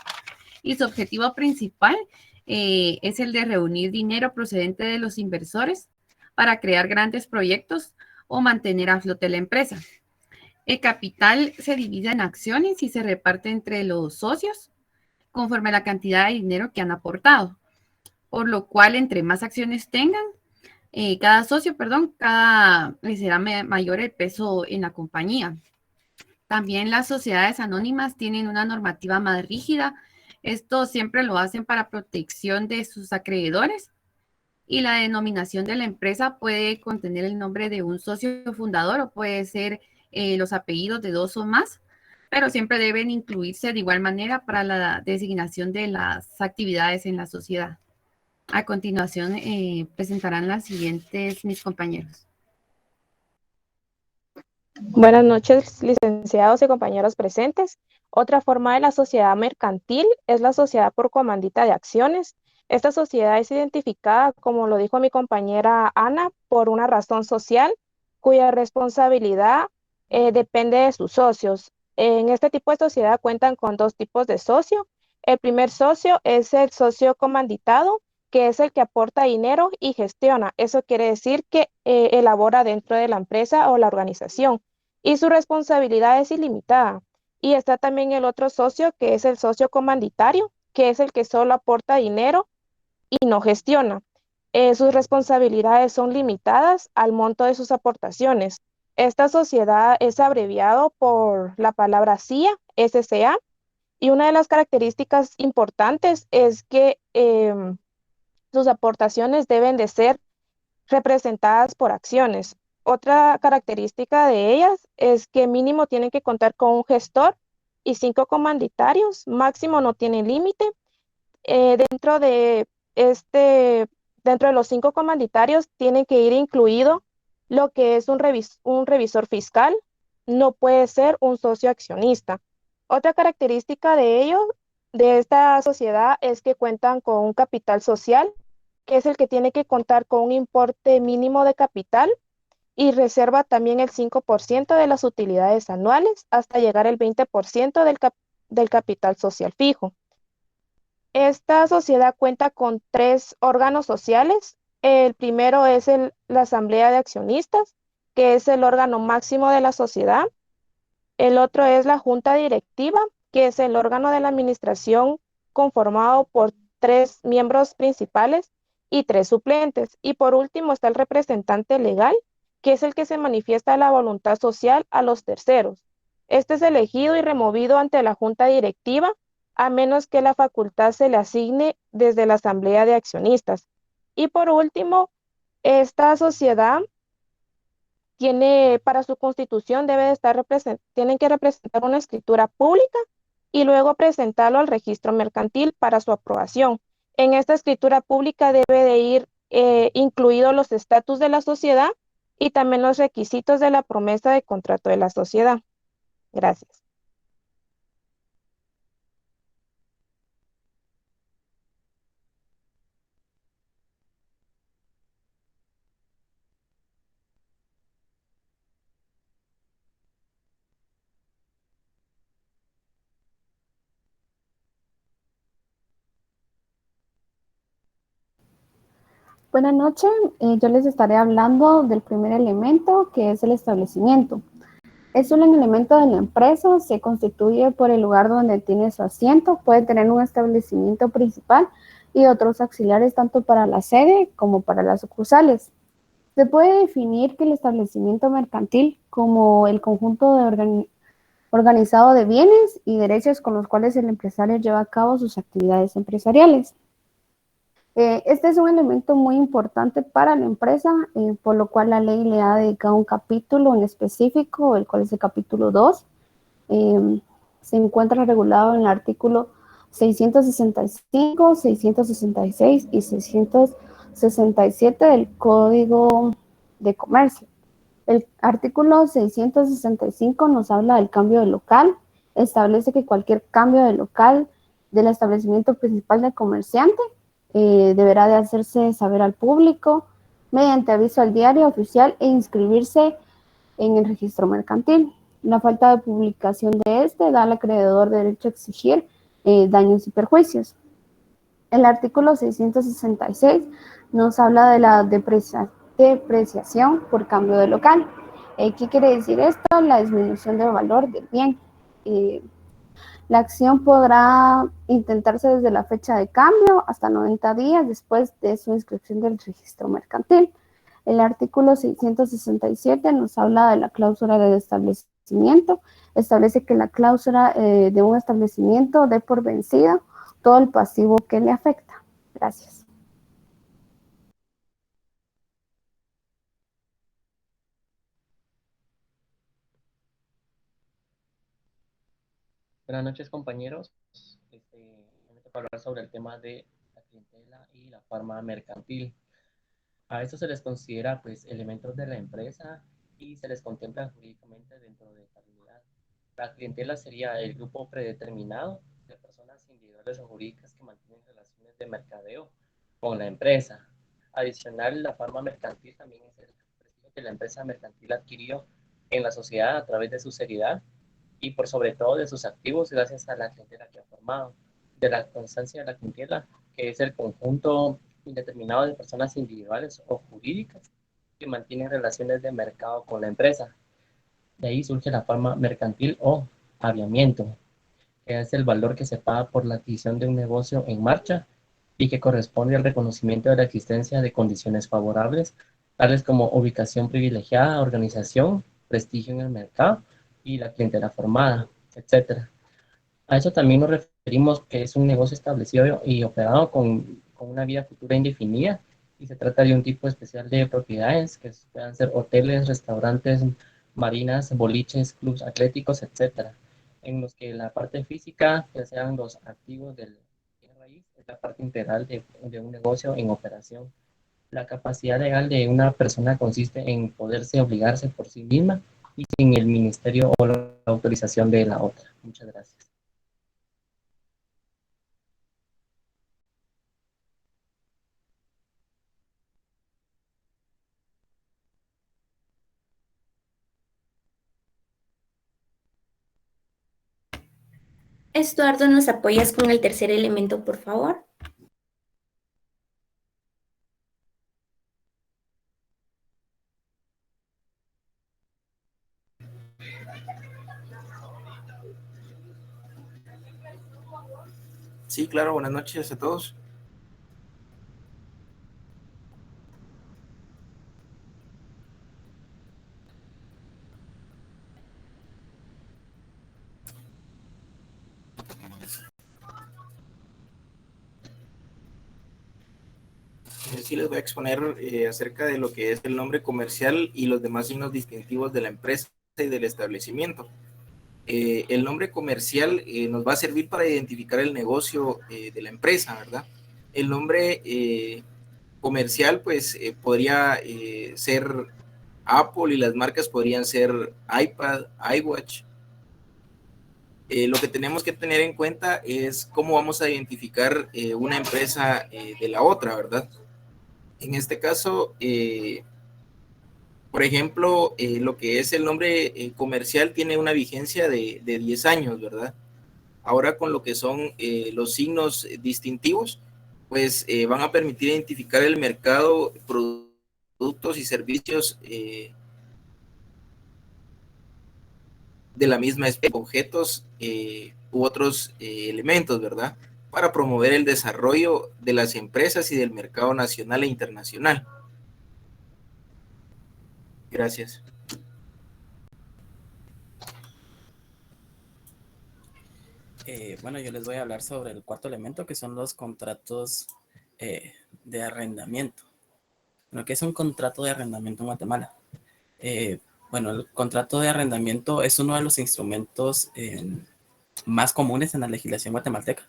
Y su objetivo principal es el de reunir dinero procedente de los inversores para crear grandes proyectos o mantener a flote la empresa. El capital se divide en acciones y se reparte entre los socios conforme a la cantidad de dinero que han aportado, por lo cual entre más acciones tengan, cada socio, le será mayor el peso en la compañía. También las sociedades anónimas tienen una normativa más rígida. Esto siempre lo hacen para protección de sus acreedores, y la denominación de la empresa puede contener el nombre de un socio fundador o puede ser los apellidos de 2 o más, pero siempre deben incluirse de igual manera para la designación de las actividades en la sociedad. A continuación presentarán las siguientes mis compañeros. Buenas noches, licenciados y compañeros presentes. Otra forma de la sociedad mercantil es la sociedad por comandita de acciones. Esta sociedad es identificada, como lo dijo mi compañera Ana, por una razón social cuya responsabilidad depende de sus socios. En este tipo de sociedad cuentan con 2 tipos de socio. El primer socio es el socio comanditado, que es el que aporta dinero y gestiona. Eso quiere decir que elabora dentro de la empresa o la organización, y su responsabilidad es ilimitada. Y está también el otro socio, que es el socio comanditario, que es el que solo aporta dinero y no gestiona. Sus responsabilidades son limitadas al monto de sus aportaciones. Esta sociedad es abreviado por la palabra SIA, SCA, y una de las características importantes es que sus aportaciones deben de ser representadas por acciones. Otra característica de ellas es que mínimo tienen que contar con un gestor y 5 comanditarios, máximo no tiene límite. Dentro de dentro de los 5 comanditarios tiene que ir incluido lo que es un revisor fiscal, no puede ser un socio accionista. Otra característica de esta sociedad, es que cuentan con un capital social, que es el que tiene que contar con un importe mínimo de capital y reserva también el 5% de las utilidades anuales hasta llegar al 20% del capital social fijo. Esta sociedad cuenta con 3 órganos sociales. El primero es la Asamblea de Accionistas, que es el órgano máximo de la sociedad. El otro es la Junta Directiva, que es el órgano de la administración conformado por 3 miembros principales y 3 suplentes. Y por último está el representante legal, que es el que se manifiesta la voluntad social a los terceros. Este es elegido y removido ante la Junta Directiva, a menos que la facultad se le asigne desde la Asamblea de Accionistas. Y por último, esta sociedad para su constitución tienen que representar una escritura pública y luego presentarlo al registro mercantil para su aprobación. En esta escritura pública debe de ir incluidos los estatus de la sociedad y también los requisitos de la promesa de contrato de la sociedad. Gracias. Buenas noches, yo les estaré hablando del primer elemento, que es el establecimiento. Es un elemento de la empresa, se constituye por el lugar donde tiene su asiento, puede tener un establecimiento principal y otros auxiliares tanto para la sede como para las sucursales. Se puede definir que el establecimiento mercantil como el conjunto organizado de bienes y derechos con los cuales el empresario lleva a cabo sus actividades empresariales. Este es un elemento muy importante para la empresa, por lo cual la ley le ha dedicado un capítulo en específico, el cual es el capítulo 2. Se encuentra regulado en el artículo 665, 666 y 667 del Código de Comercio. El artículo 665 nos habla del cambio de local, establece que cualquier cambio de local del establecimiento principal del comerciante deberá de hacerse saber al público mediante aviso al diario oficial e inscribirse en el registro mercantil. La falta de publicación de da al acreedor derecho a exigir daños y perjuicios. El artículo 666 nos habla de la depreciación por cambio de local. ¿Qué quiere decir esto? La disminución del valor del bien. La acción podrá intentarse desde la fecha de cambio hasta 90 días después de su inscripción del registro mercantil. El artículo 667 nos habla de la cláusula de establecimiento. Establece que la cláusula de un establecimiento dé por vencida todo el pasivo que le afecta. Gracias. Buenas noches, compañeros. Me toca hablar sobre el tema de la clientela y la forma mercantil. A esto se les considera pues elementos de la empresa y se les contempla jurídicamente dentro de esta unidad. La clientela sería el grupo predeterminado de personas individuales o jurídicas que mantienen relaciones de mercadeo con la empresa. Adicional, la forma mercantil también es el prestigio que la empresa mercantil adquirió en la sociedad a través de su seriedad y por sobre todo de sus activos gracias a la clientela que ha formado, de la constancia de la clientela, que es el conjunto indeterminado de personas individuales o jurídicas que mantienen relaciones de mercado con la empresa. De ahí surge la forma mercantil o aviamiento, que es el valor que se paga por la adquisición de un negocio en marcha y que corresponde al reconocimiento de la existencia de condiciones favorables, tales como ubicación privilegiada, organización, prestigio en el mercado y la clientela formada, etc. A eso también nos referimos que es un negocio establecido y operado con una vida futura indefinida y se trata de un tipo especial de propiedades que puedan ser hoteles, restaurantes, marinas, boliches, clubes atléticos, etc. en los que la parte física, ya sean los activos del bien raíz, es la parte integral de un negocio en operación. La capacidad legal de una persona consiste en poderse obligarse por sí misma y sin el ministerio o la autorización de la otra. Muchas gracias. Estuardo, ¿nos apoyas con el tercer elemento, por favor? Sí, claro, buenas noches a todos. Sí, les voy a exponer acerca de lo que es el nombre comercial y los demás signos distintivos de la empresa y del establecimiento. El nombre comercial nos va a servir para identificar el negocio de la empresa, ¿verdad? El nombre comercial, pues, podría ser Apple y las marcas podrían ser iPad, iWatch. Lo que tenemos que tener en cuenta es cómo vamos a identificar una empresa de la otra, ¿verdad? En este caso, por ejemplo, lo que es el nombre comercial tiene una vigencia de 10 años, ¿verdad? Ahora con lo que son los signos distintivos, pues van a permitir identificar el mercado, productos y servicios de la misma especie, objetos u otros elementos, ¿verdad? Para promover el desarrollo de las empresas y del mercado nacional e internacional. Gracias. Bueno, yo les voy a hablar sobre el cuarto elemento, que son los contratos de arrendamiento. Bueno, ¿qué es un contrato de arrendamiento en Guatemala? Bueno, el contrato de arrendamiento es uno de los instrumentos más comunes en la legislación guatemalteca,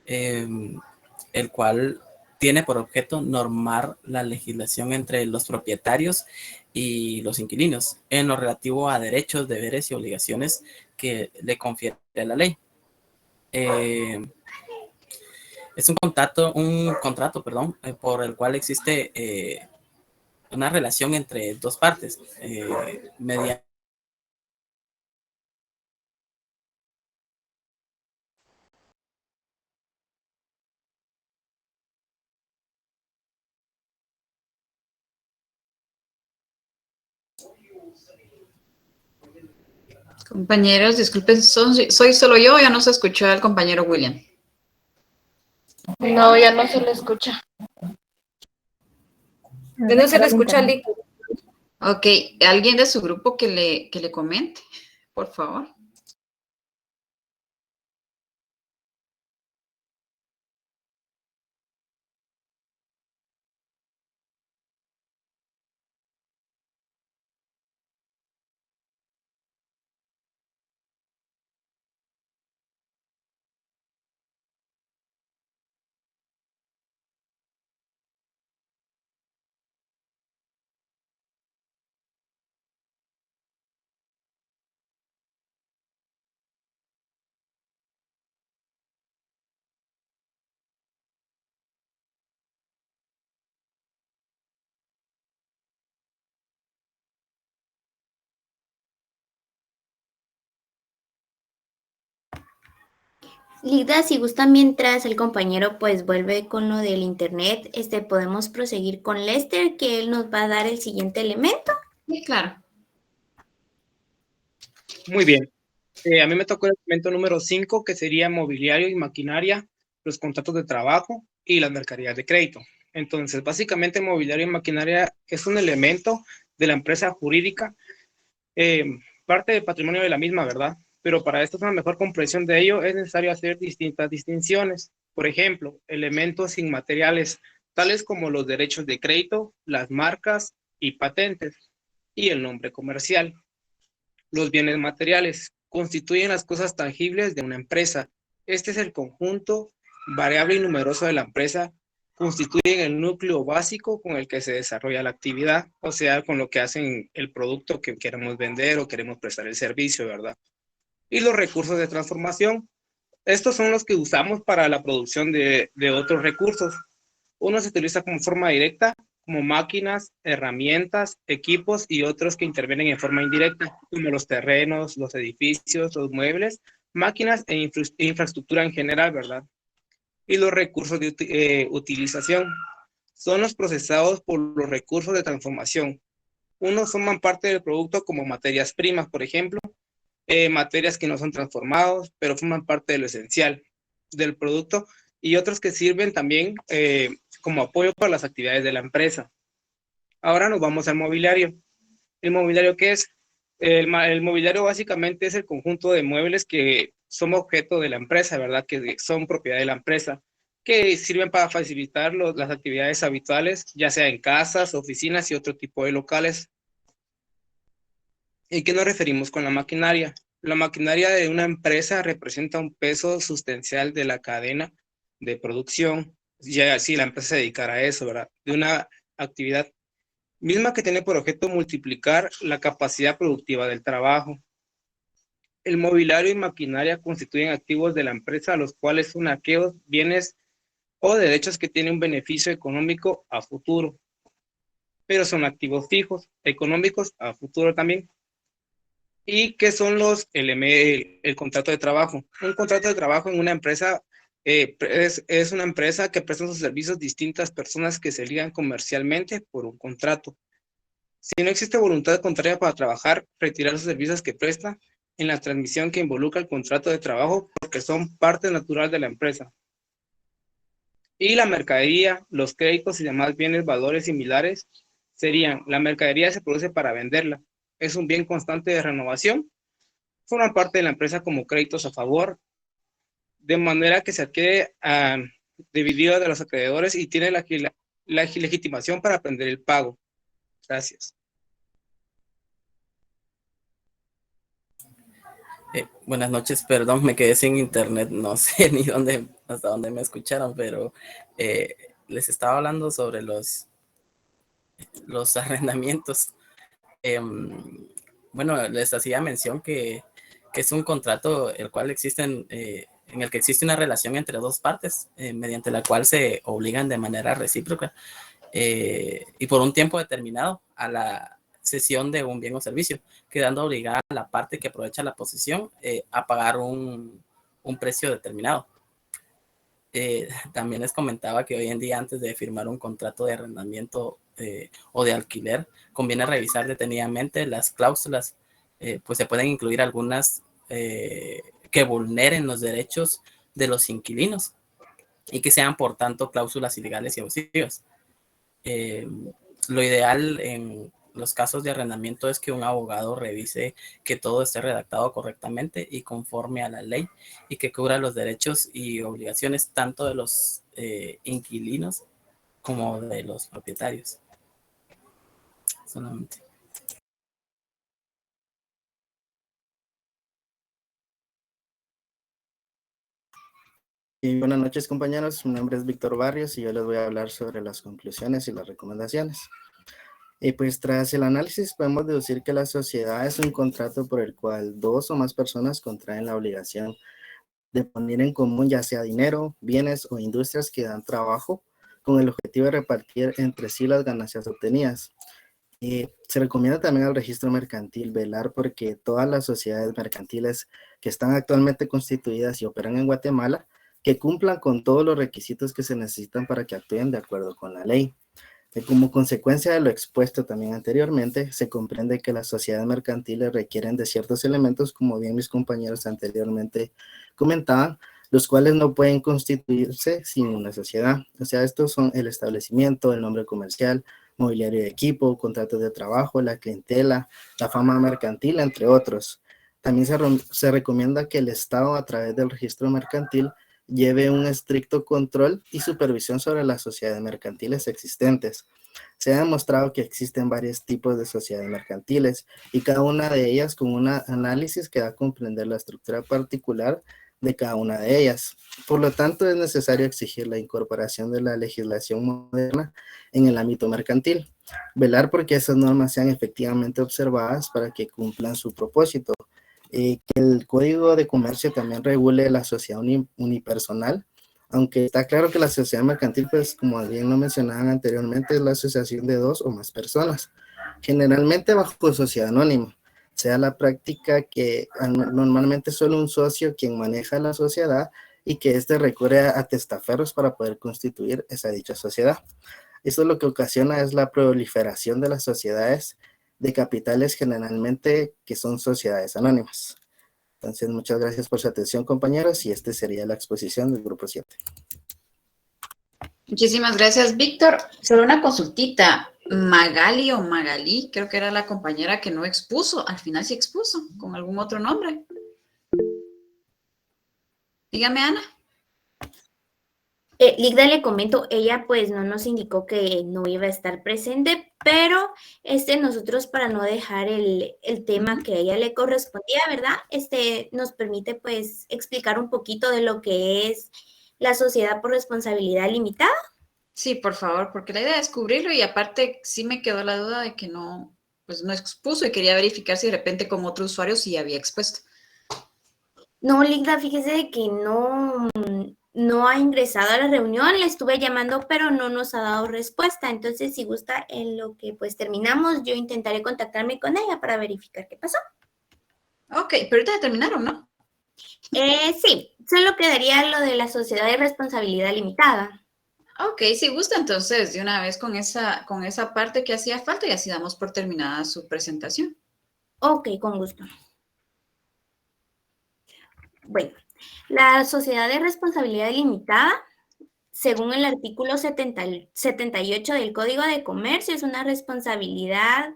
el cual tiene por objeto normar la legislación entre los propietarios y los inquilinos en lo relativo a derechos, deberes y obligaciones que le confiere la ley. Es un contrato, por el cual existe una relación entre dos partes mediante Compañeros, disculpen, ¿soy solo yo o ya no se escuchó al compañero William? No, ya no se le escucha. Ya no se le escucha al Ok, ¿alguien de su grupo que le comente, por favor? Lida, si gusta, mientras el compañero pues vuelve con lo del internet, podemos proseguir con Lester, que él nos va a dar el siguiente elemento. Sí, claro. Muy bien. A mí me tocó el elemento número 5, que sería mobiliario y maquinaria, los contratos de trabajo y las mercaderías de crédito. Entonces, básicamente, mobiliario y maquinaria es un elemento de la empresa jurídica, parte del patrimonio de la misma, ¿verdad? Pero para esto, una mejor comprensión de ello, es necesario hacer distintas distinciones. Por ejemplo, elementos inmateriales, tales como los derechos de crédito, las marcas y patentes, y el nombre comercial. Los bienes materiales, constituyen las cosas tangibles de una empresa. Este es el conjunto variable y numeroso de la empresa, constituyen el núcleo básico con el que se desarrolla la actividad, o sea, con lo que hacen el producto que queremos vender o queremos prestar el servicio, ¿verdad? Y los recursos de transformación, estos son los que usamos para la producción de otros recursos. Uno se utiliza como forma directa, como máquinas, herramientas, equipos y otros que intervienen en forma indirecta, como los terrenos, los edificios, los muebles, máquinas e infraestructura en general, ¿verdad? Y los recursos de utilización son los procesados por los recursos de transformación. Unos forman parte del producto como materias primas, por ejemplo, materias que no son transformados, pero forman parte de lo esencial del producto, y otros que sirven también como apoyo para las actividades de la empresa. Ahora nos vamos al mobiliario. ¿El mobiliario qué es? El mobiliario básicamente es el conjunto de muebles que son objeto de la empresa, ¿verdad? Que son propiedad de la empresa, que sirven para facilitar las actividades habituales, ya sea en casas, oficinas y otro tipo de locales. ¿Y qué nos referimos con la maquinaria? La maquinaria de una empresa representa un peso sustancial de la cadena de producción, ya si la empresa se dedicara a eso, ¿verdad? De una actividad misma que tiene por objeto multiplicar la capacidad productiva del trabajo. El mobiliario y maquinaria constituyen activos de la empresa, los cuales son aquellos bienes o derechos que tienen un beneficio económico a futuro, pero son activos fijos, económicos a futuro también. ¿Y qué son el contrato de trabajo? Un contrato de trabajo en una empresa es una empresa que presta sus servicios a distintas personas que se ligan comercialmente por un contrato. Si no existe voluntad contraria para trabajar, retirar los servicios que presta en la transmisión que involucra el contrato de trabajo porque son parte natural de la empresa. Y la mercadería, los créditos y demás bienes, valores similares serían: la mercadería se produce para venderla, es un bien constante de renovación, forman parte de la empresa como créditos a favor, de manera que se adquiere dividido de los acreedores y tiene la legitimación para prender el pago. Gracias. Buenas noches, perdón, me quedé sin internet, no sé ni hasta dónde me escucharon, pero les estaba hablando sobre los arrendamientos. Bueno, les hacía mención que es un contrato el cual en el que existe una relación entre dos partes, mediante la cual se obligan de manera recíproca y por un tiempo determinado a la cesión de un bien o servicio, quedando obligada a la parte que aprovecha la posesión a pagar un precio determinado. También les comentaba que hoy en día, antes de firmar un contrato de arrendamiento o de alquiler, conviene revisar detenidamente las cláusulas, pues se pueden incluir algunas que vulneren los derechos de los inquilinos y que sean, por tanto, cláusulas ilegales y abusivas. Lo ideal en los casos de arrendamiento es que un abogado revise que todo esté redactado correctamente y conforme a la ley y que cubra los derechos y obligaciones tanto de los inquilinos como de los propietarios. Solamente. Y buenas noches, compañeros. Mi nombre es Víctor Barrios y yo les voy a hablar sobre las conclusiones y las recomendaciones. Y pues tras el análisis podemos deducir que la sociedad es un contrato por el cual dos o más personas contraen la obligación de poner en común ya sea dinero, bienes o industrias que dan trabajo con el objetivo de repartir entre sí las ganancias obtenidas. Se recomienda también al registro mercantil velar porque todas las sociedades mercantiles que están actualmente constituidas y operan en Guatemala que cumplan con todos los requisitos que se necesitan para que actúen de acuerdo con la ley. Como consecuencia de lo expuesto también anteriormente, se comprende que las sociedades mercantiles requieren de ciertos elementos, como bien mis compañeros anteriormente comentaban, los cuales no pueden constituirse sin una sociedad. O sea, estos son el establecimiento, el nombre comercial, mobiliario de equipo, contratos de trabajo, la clientela, la fama mercantil, entre otros. También se recomienda que el Estado, a través del registro mercantil, lleve un estricto control y supervisión sobre las sociedades mercantiles existentes. Se ha demostrado que existen varios tipos de sociedades mercantiles y cada una de ellas con un análisis que da a comprender la estructura particular de cada una de ellas. Por lo tanto, es necesario exigir la incorporación de la legislación moderna en el ámbito mercantil, velar porque esas normas sean efectivamente observadas para que cumplan su propósito, que el Código de Comercio también regule la sociedad unipersonal, aunque está claro que la sociedad mercantil, pues como bien lo mencionaban anteriormente, es la asociación de dos o más personas, generalmente bajo sociedad anónima. Sea la práctica que normalmente es solo un socio quien maneja la sociedad y que éste recurre a testaferros para poder constituir esa dicha sociedad. Eso lo que ocasiona es la proliferación de las sociedades de capitales generalmente que son sociedades anónimas. Entonces, muchas gracias por su atención, compañeros, y esta sería la exposición del grupo 7. Muchísimas gracias, Víctor. Solo una consultita. Magali o Magalí, creo que era la compañera que no expuso, al final sí expuso, con algún otro nombre. Dígame, Ana. Ligda, le comento, ella pues no nos indicó que no iba a estar presente, pero nosotros para no dejar el tema que a ella le correspondía, ¿verdad? Nos permite pues explicar un poquito de lo que es la sociedad por responsabilidad limitada. Sí, por favor, porque la idea es descubrirlo y aparte sí me quedó la duda de que no, pues no expuso y quería verificar si de repente como otro usuario sí había expuesto. No, Ligda, fíjese que no ha ingresado a la reunión, le estuve llamando, pero no nos ha dado respuesta. Entonces, si gusta, en lo que pues terminamos, yo intentaré contactarme con ella para verificar qué pasó. Ok, pero ahorita ya terminaron, ¿no? Sí, solo quedaría lo de la sociedad de responsabilidad limitada. Ok, si gusta, entonces, de una vez con esa parte que hacía falta y así damos por terminada su presentación. Ok, con gusto. Bueno, la sociedad de responsabilidad limitada, según el artículo 78 del Código de Comercio, es una responsabilidad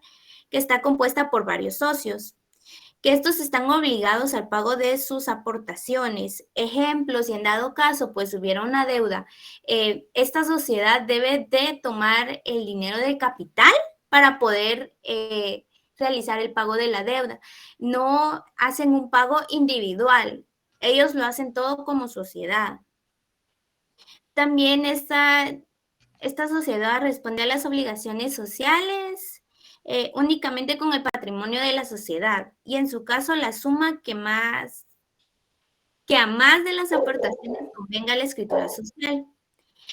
que está compuesta por varios socios, que estos están obligados al pago de sus aportaciones. Ejemplo, si en dado caso pues hubiera una deuda, esta sociedad debe de tomar el dinero del capital para poder realizar el pago de la deuda. No hacen un pago individual, ellos lo hacen todo como sociedad. También esta sociedad responde a las obligaciones sociales únicamente con el patrimonio de la sociedad y en su caso la suma que a más de las aportaciones convenga la escritura social.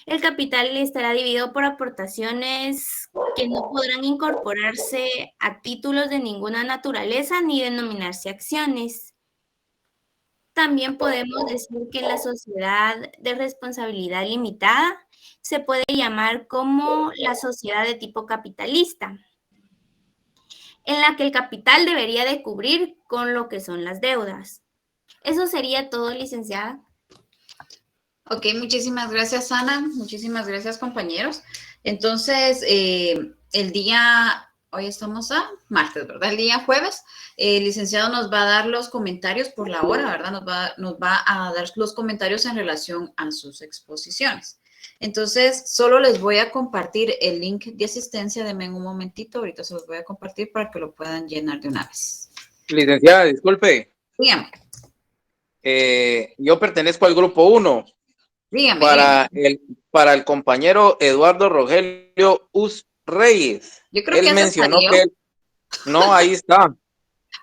El capital estará dividido por aportaciones que no podrán incorporarse a títulos de ninguna naturaleza ni denominarse acciones. También podemos decir que la sociedad de responsabilidad limitada se puede llamar como la sociedad de tipo capitalista, en la que el capital debería de cubrir con lo que son las deudas. Eso sería todo, licenciada. Ok, muchísimas gracias, Ana. Muchísimas gracias, compañeros. Entonces, el día, hoy estamos a martes, ¿verdad? El día jueves, el licenciado nos va a dar los comentarios por la hora, ¿verdad? Nos va a dar los comentarios en relación a sus exposiciones. Entonces, solo les voy a compartir el link de asistencia. Denme un momentito, ahorita se los voy a compartir para que lo puedan llenar de una vez. Licenciada, disculpe. Dígame. Yo pertenezco al grupo 1. Dígame. Para el compañero Eduardo Rogelio Us Reyes. Yo creo que él mencionó salió. que no, ahí está.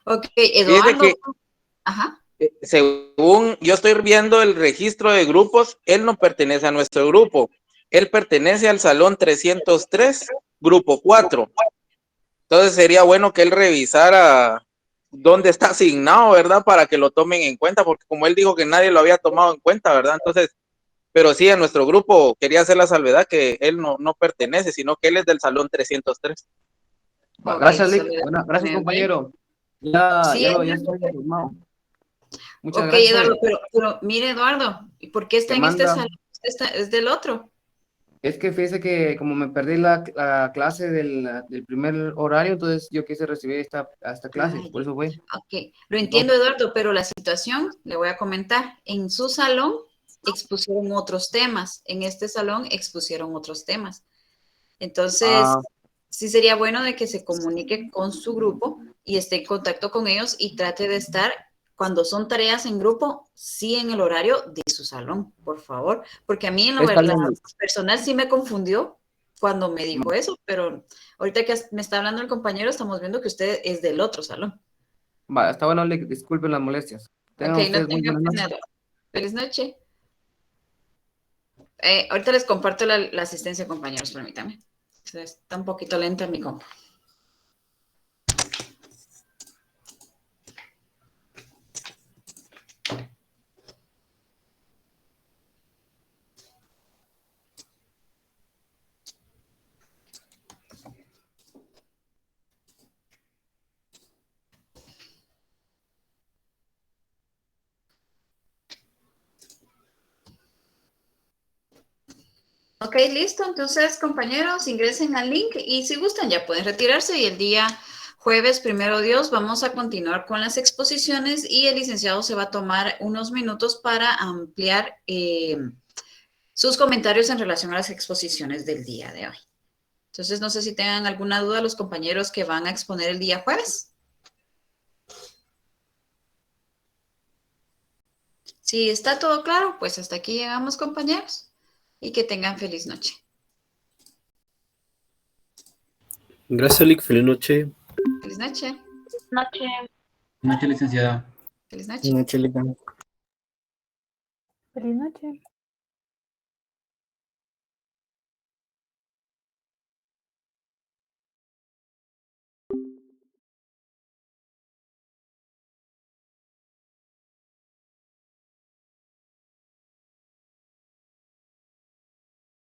Ok, Eduardo. Ajá. Según yo estoy viendo el registro de grupos, él no pertenece a nuestro grupo. Él pertenece al salón 303, grupo 4. Entonces sería bueno que él revisara dónde está asignado, ¿verdad? Para que lo tomen en cuenta, porque como él dijo que nadie lo había tomado en cuenta, ¿verdad? Entonces, pero sí, a nuestro grupo quería hacer la salvedad que él no pertenece, sino que él es del salón 303. Okay, gracias, Lick. Bueno, gracias, compañero. Ya estoy informado. Muchas gracias. Eduardo, pero mire, Eduardo, ¿y por qué está en este salón? ¿Es del otro? Es que fíjese que como me perdí la clase del primer horario, entonces yo quise recibir esta clase, por eso fue. Ok, lo entiendo, Eduardo, pero la situación, le voy a comentar, en su salón expusieron otros temas. En este salón expusieron otros temas. Entonces, sí sería bueno de que se comunique con su grupo y esté en contacto con ellos y trate de estar, cuando son tareas en grupo, sí en el horario de su salón, por favor. Porque a mí en lo personal sí me confundió cuando me dijo eso, pero ahorita que me está hablando el compañero, estamos viendo que usted es del otro salón. Vale, está bueno, disculpen las molestias. Tengan Ok, no ustedes muy tenga buenas noches. pena. Feliz noche. Ahorita les comparto la asistencia, compañeros, permítanme. Está un poquito lenta mi compa. Ok, listo. Entonces, compañeros, ingresen al link y si gustan ya pueden retirarse y el día jueves, primero Dios, vamos a continuar con las exposiciones y el licenciado se va a tomar unos minutos para ampliar sus comentarios en relación a las exposiciones del día de hoy. Entonces, no sé si tengan alguna duda los compañeros que van a exponer el día jueves. Si está todo claro, pues hasta aquí llegamos, compañeros, y que tengan feliz noche. Gracias, Lick. Feliz noche. Feliz noche. Noche. Buenas noches, licenciada. Feliz noche. Feliz noche, Lick. Feliz noche.